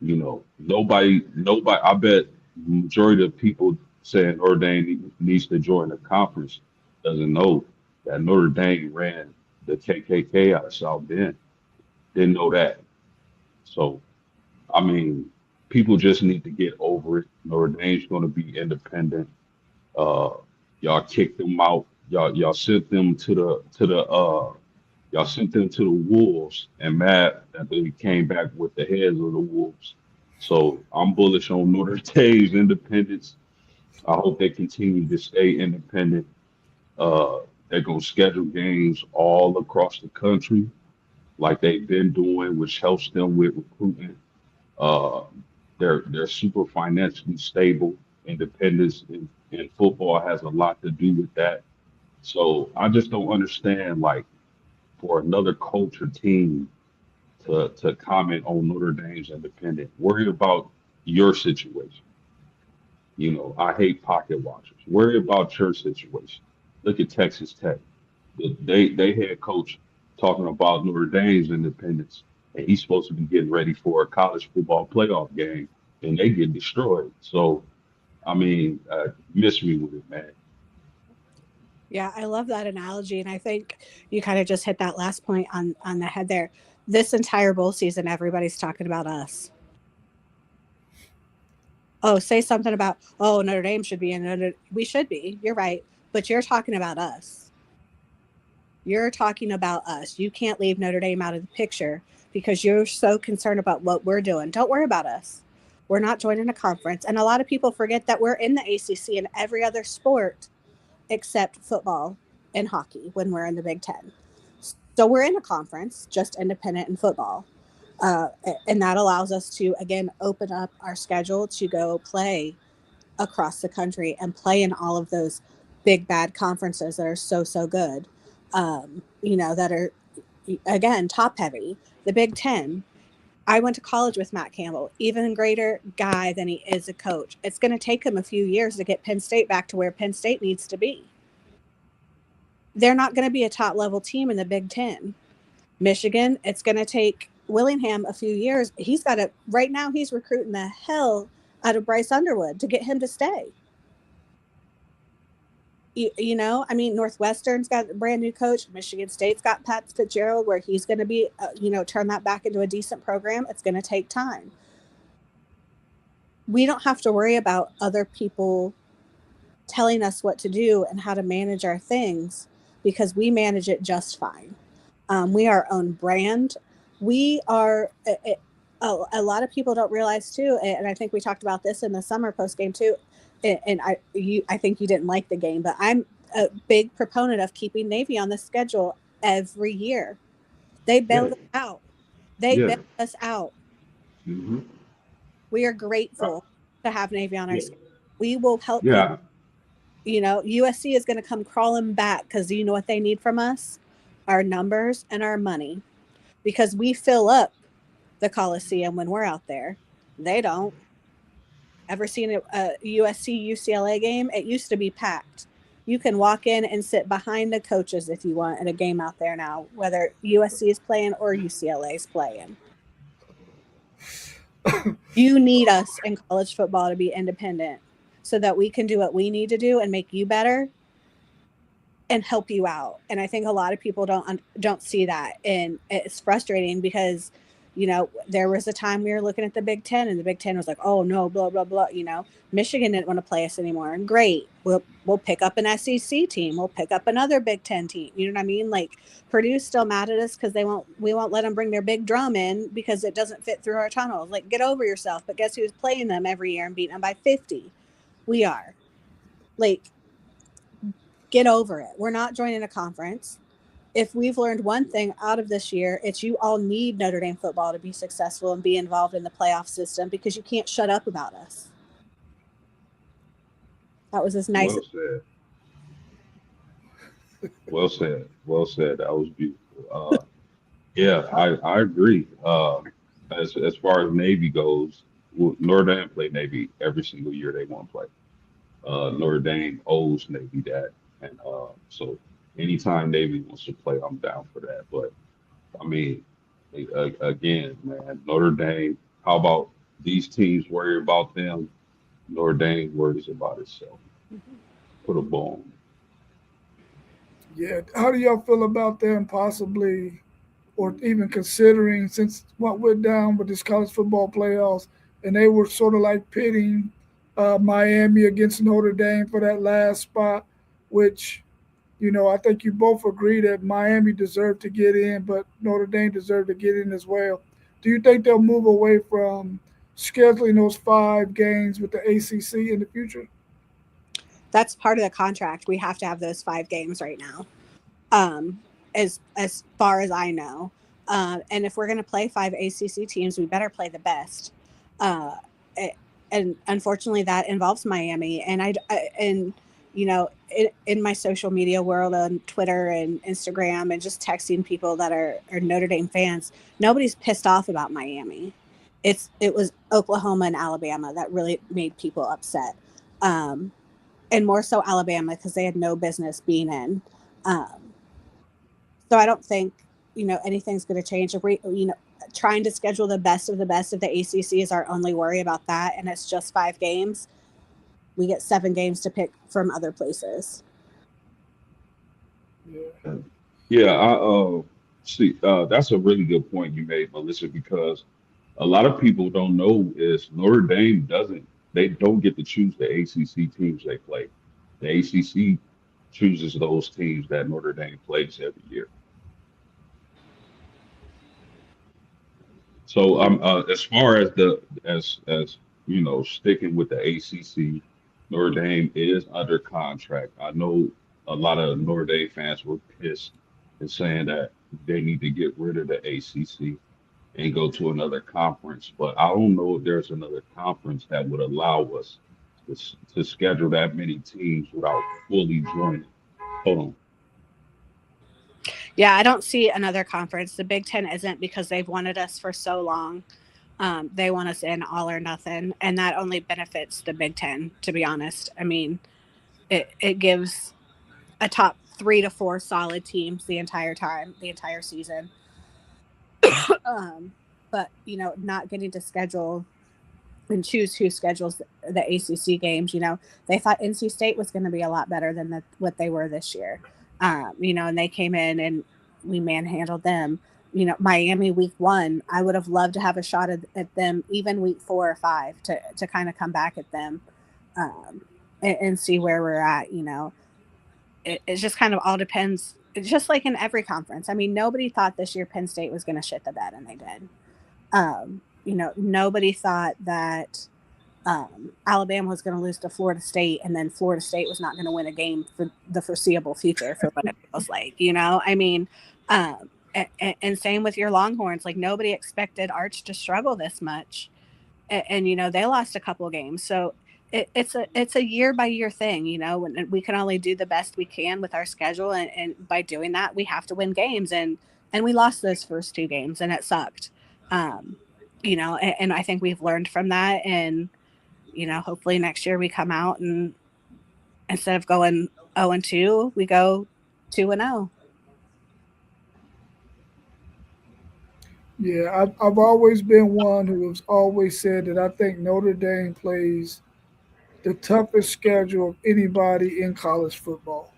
S2: You know, nobody. I bet majority of people saying Notre Dame needs to join the conference doesn't know that Notre Dame ran the KKK out of South Bend. Didn't know that. So, I mean, people just need to get over it. Notre Dame's going to be independent. Uh, y'all kicked them out. Y'all sent them to the y'all sent them to the wolves, and mad that they came back with the heads of the wolves. So I'm bullish on Notre Dame's independence. I hope they continue to stay independent. Uh, they're gonna schedule games all across the country like they've been doing, which helps them with recruitment. Uh, they're super financially stable. Independence in football has a lot to do with that. So I just don't understand, like, for another culture team to comment on Notre Dame's independent. Worry about your situation. You know, I hate pocket watchers. Worry about your situation. Look at Texas Tech. They head coach talking about Notre Dame's independence. and he's supposed to be getting ready for a college football playoff game, and they get destroyed. So, I mean, miss me with it, man.
S3: Yeah, I love that analogy, and I think you kind of just hit that last point on the head there. This entire bowl season, everybody's talking about us. Oh, say something about, oh, Notre Dame should be in Notre. We should be. You're right, but you're talking about us. You're talking about us. You can't leave Notre Dame out of the picture because you're so concerned about what we're doing. Don't worry about us. We're not joining a conference, and a lot of people forget that we're in the ACC and every other sport except football and hockey when we're in the Big Ten. So we're in a conference, just independent in football. Uh, and that allows us to, again, open up our schedule to go play across the country and play in all of those big, bad conferences that are so, so good, that are, again, top heavy. The Big Ten. I went to college with Matt Campbell, even greater guy than he is a coach. It's going to take him a few years to get Penn State back to where Penn State needs to be. They're not going to be a top level team in the Big Ten. Michigan, it's going to take Willingham a few years. He's got to, right now, he's recruiting the hell out of Bryce Underwood to get him to stay. I mean, Northwestern's got a brand new coach. Michigan State's got Pat Fitzgerald, where he's going to be, turn that back into a decent program. It's going to take time. We don't have to worry about other people telling us what to do and how to manage our things because we manage it just fine. We are our own brand. We are a lot of people don't realize too, and I think we talked about this in the summer post game too. And I think you didn't like the game, but I'm a big proponent of keeping Navy on the schedule every year. They
S2: Yeah,
S3: bailed us out. They
S2: yeah,
S3: bailed us out.
S2: hmm
S3: We are
S2: uh,
S3: grateful to have Navy on our
S2: yeah,
S3: schedule. We will help you.
S2: yeah,
S3: USC is going to come crawling back because you know what they need from us? Our numbers and our money. Because we fill up the Coliseum when we're out there. They don't. Ever seen a USC UCLA game? It used to be packed. You can walk in and sit behind the coaches if you want at a game out there now, whether USC is playing or UCLA is playing. You need us in college football to be independent so that we can do what we need to do and make you better and help you out. And I think a lot of people don't see that, and it's frustrating because there was a time we were looking at the Big Ten, and the Big Ten was like, oh no, blah blah blah. Michigan didn't want to play us anymore. And great, we'll pick up an SEC team, we'll pick up another Big Ten team. You know what I mean? Like Purdue's still mad at us because we won't let them bring their big drum in because it doesn't fit through our tunnels. Like, get over yourself. But guess who's playing them every year and beating them by 50? We are. Like, get over it. We're not joining a conference. If we've learned one thing out of this year, it's you all need Notre Dame football to be successful and be involved in the playoff system because you can't shut up about us. That was as nice
S2: well
S3: as
S2: said. Well said. Well said. That was beautiful. Yeah, I agree. As far as Navy goes, Notre Dame play Navy every single year they want to play. Notre Dame owes Navy that, and so anytime Navy wants to play, I'm down for that. But I mean, again, man, Notre Dame. How about these teams worry about them? Notre Dame worries about itself. Put a bone.
S1: Yeah. How do y'all feel about them possibly, or even considering, since what went down with this college football playoffs, and they were sort of like pitting Miami against Notre Dame for that last spot, which I think you both agree that Miami deserved to get in, but Notre Dame deserved to get in as well. Do you think they'll move away from scheduling those 5 games with the ACC in the future?
S3: that's part of the contract. We have to have those 5 games right now. Um, as far as I know. And if we're going to play 5 ACC teams, we better play the best. Uh, and unfortunately, that involves Miami. And in my social media world on Twitter and Instagram and just texting people that are Notre Dame fans, nobody's pissed off about Miami. It was Oklahoma and Alabama that really made people upset. Um, and more so Alabama because they had no business being in. Um, so I don't think anything's going to change. If we trying to schedule the best of the best, if the ACC is our only worry about that and it's just 5 games, we get 7 games to pick from other places.
S1: Yeah.
S2: Yeah, I see. That's a really good point you made, Melissa, because a lot of people don't know is Notre Dame doesn't. They don't get to choose the ACC teams they play. The ACC chooses those teams that Notre Dame plays every year. So as far as as sticking with the ACC, Notre Dame is under contract. I know a lot of Notre Dame fans were pissed and saying that they need to get rid of the ACC and go to another conference. But I don't know if there's another conference that would allow us to schedule that many teams without fully joining. Hold on.
S3: Yeah, I don't see another conference. The Big Ten isn't, because they've wanted us for so long. They want us in all or nothing, and that only benefits the Big Ten, to be honest. I mean, it gives a top 3 to 4 solid teams the entire time, the entire season. um, but not getting to schedule and choose who schedules the ACC games. They thought NC State was going to be a lot better than what they were this year. And they came in and we manhandled them. Miami week 1, I would have loved to have a shot at them, even week 4 or 5, to kind of come back at them, and see where we're at. It just kind of all depends. It's just like in every conference. I mean, nobody thought this year Penn State was going to shit the bed, and they did. Nobody thought that Alabama was going to lose to Florida State, and then Florida State was not going to win a game for the foreseeable future, for what it feels like. I mean, and same with your Longhorns. Like, nobody expected Arch to struggle this much, and they lost a couple of games. So it's a year by year thing. When we can only do the best we can with our schedule, and by doing that, we have to win games, and we lost those first 2 games, and it sucked. And I think we've learned from that, and hopefully next year we come out and instead of going 0-2, we go 2-0.
S1: Yeah, I've always been one who has always said that I think Notre Dame plays the toughest schedule of anybody in college football.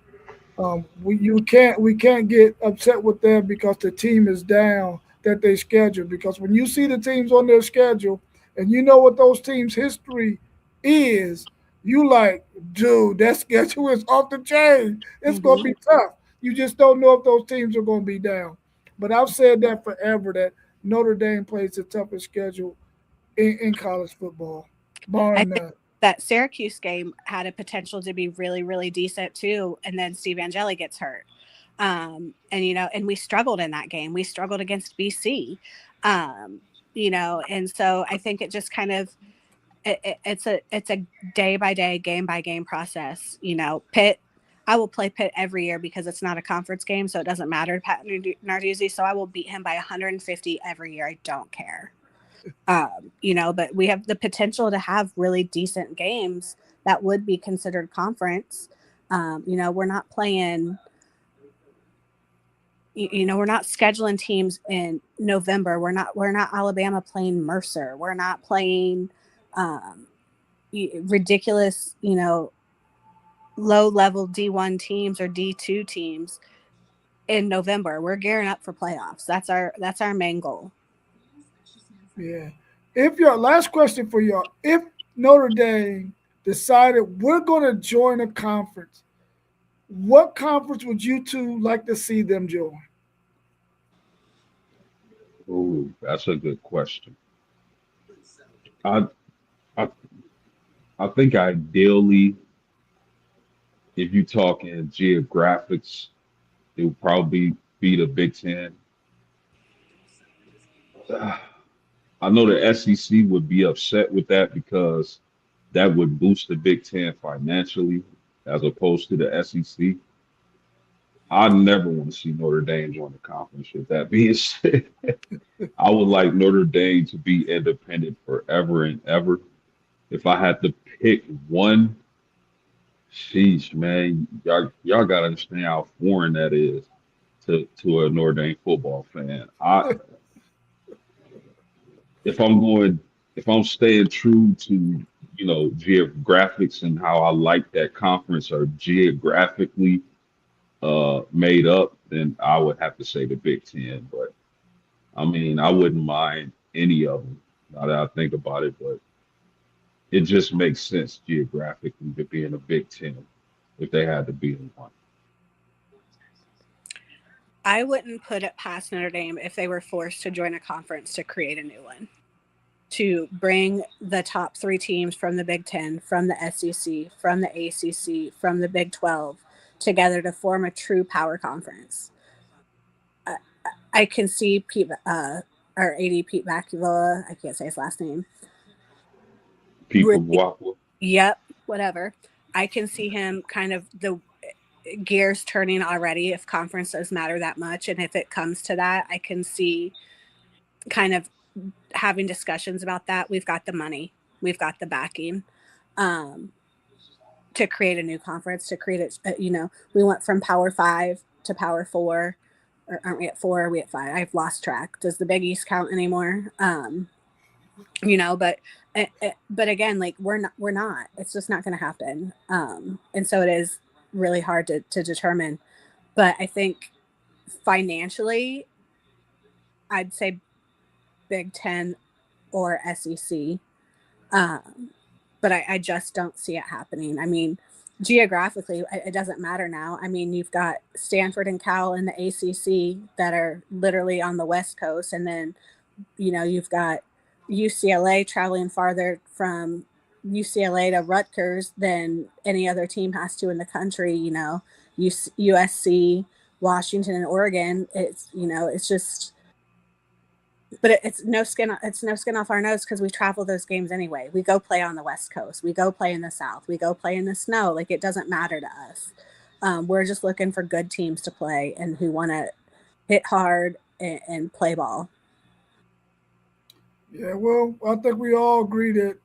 S1: We can't get upset with them because the team is down that they schedule. Because when you see the teams on their schedule and you know what those teams' history is, you like, dude, that schedule is off the chain. It's gonna
S3: Mm-hmm.
S1: be tough. You just don't know if those teams are gonna be down. But I've said that forever that Notre Dame plays the toughest schedule in college football,
S3: I
S1: barring
S3: think
S1: none.
S3: that Syracuse game had a potential to be really, really decent too, and then Steve Angeli gets hurt. And we struggled in that game. We struggled against BC. Um, and so I think it just kind of it's a day by day, game by game process. Pitt, I will play Pitt every year because it's not a conference game, so it doesn't matter to Pat Narduzzi. So I will beat him by 150 every year. I don't care. But we have the potential to have really decent games that would be considered conference. We're not playing. We're not scheduling teams in November. We're not Alabama playing Mercer. We're not playing um, ridiculous, low level D1 teams or D2 teams in November. We're gearing up for playoffs. That's our main goal.
S1: Yeah. If your last question for y'all, if Notre Dame decided we're going to join a conference, what conference would you two like to see them join?
S2: Oh, that's a good question. I I I think ideally, if you're talking geographics, it would probably be the Big Ten. I know the SEC would be upset with that because that would boost the Big Ten financially as opposed to the SEC. I never want to see Notre Dame join the conference. With that being said, I would like Notre Dame to be independent forever and ever. If I had to pick one, sheesh, man, y'all gotta understand how foreign that is to a Notre Dame football fan. if I'm going, if I'm staying true to, geographics and how I like that conference are geographically made up, then I would have to say the Big Ten. But I mean, I wouldn't mind any of them now that I think about it, but it just makes sense geographically to be in a Big Ten if they had to be in one.
S3: I wouldn't put it past Notre Dame if they were forced to join a conference to create a new one, to bring the top 3 teams from the Big Ten, from the SEC, from the ACC, from the Big 12 together to form a true power conference. I can see Pete, our AD Pete Bakula, I can't say his last name.
S2: People
S3: Really,
S2: walk.
S3: yep, whatever. I can see him kind of the gears turning already if conferences matter that much. And if it comes to that, I can see kind of having discussions about that. We've got the money, we've got the backing to create a new conference, to create it. We went from Power 5 to Power 4. Or aren't we at 4? Are we at 5? I've lost track. Does the Big East count anymore? But again, like we're not. It's just not going to happen. And so it is really hard to determine. But I think financially, I'd say Big Ten or SEC. But I just don't see it happening. I mean, geographically, it doesn't matter now. I mean, you've got Stanford and Cal in the ACC that are literally on the West Coast. And then, you've got UCLA traveling farther from UCLA to Rutgers than any other team has to in the country. USC, Washington, and Oregon. It's just, but it's no skin off our nose because we travel those games anyway. We go play on the West Coast. We go play in the South. We go play in the snow. Like, it doesn't matter to us. We're just looking for good teams to play and who want to hit hard and play ball.
S1: Yeah, well, I think we all agree that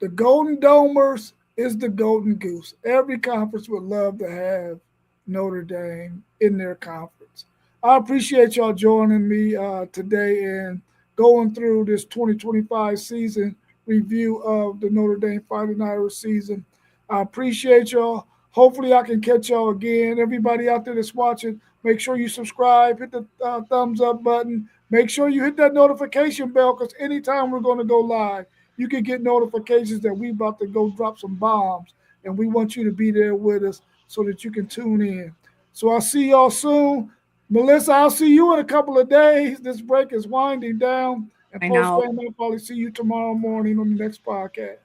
S1: the Golden Domers is the Golden Goose. Every conference would love to have Notre Dame in their conference. I appreciate y'all joining me today and going through this 2025 season review of the Notre Dame Fighting Irish season. I appreciate y'all. Hopefully, I can catch y'all again. Everybody out there that's watching, make sure you subscribe, hit the thumbs up button. Make sure you hit that notification bell because anytime we're going to go live, you can get notifications that we about to go drop some bombs. And we want you to be there with us so that you can tune in. So I'll see y'all soon. Melissa, I'll see you in a couple of days. This break is winding down. And
S3: I know.
S1: post-game, I'll probably see you tomorrow morning on the next podcast.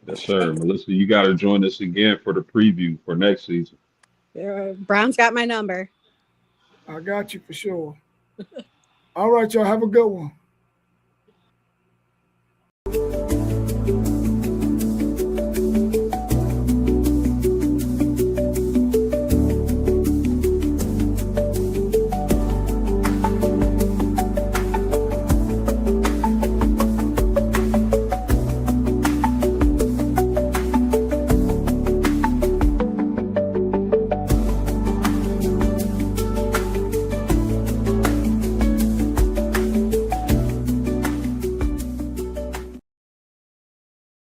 S2: Yes, sir. Melissa, you got to join us again for the preview for next season.
S3: Brown's got my number.
S1: I got you for sure. All right, y'all. Have a good one.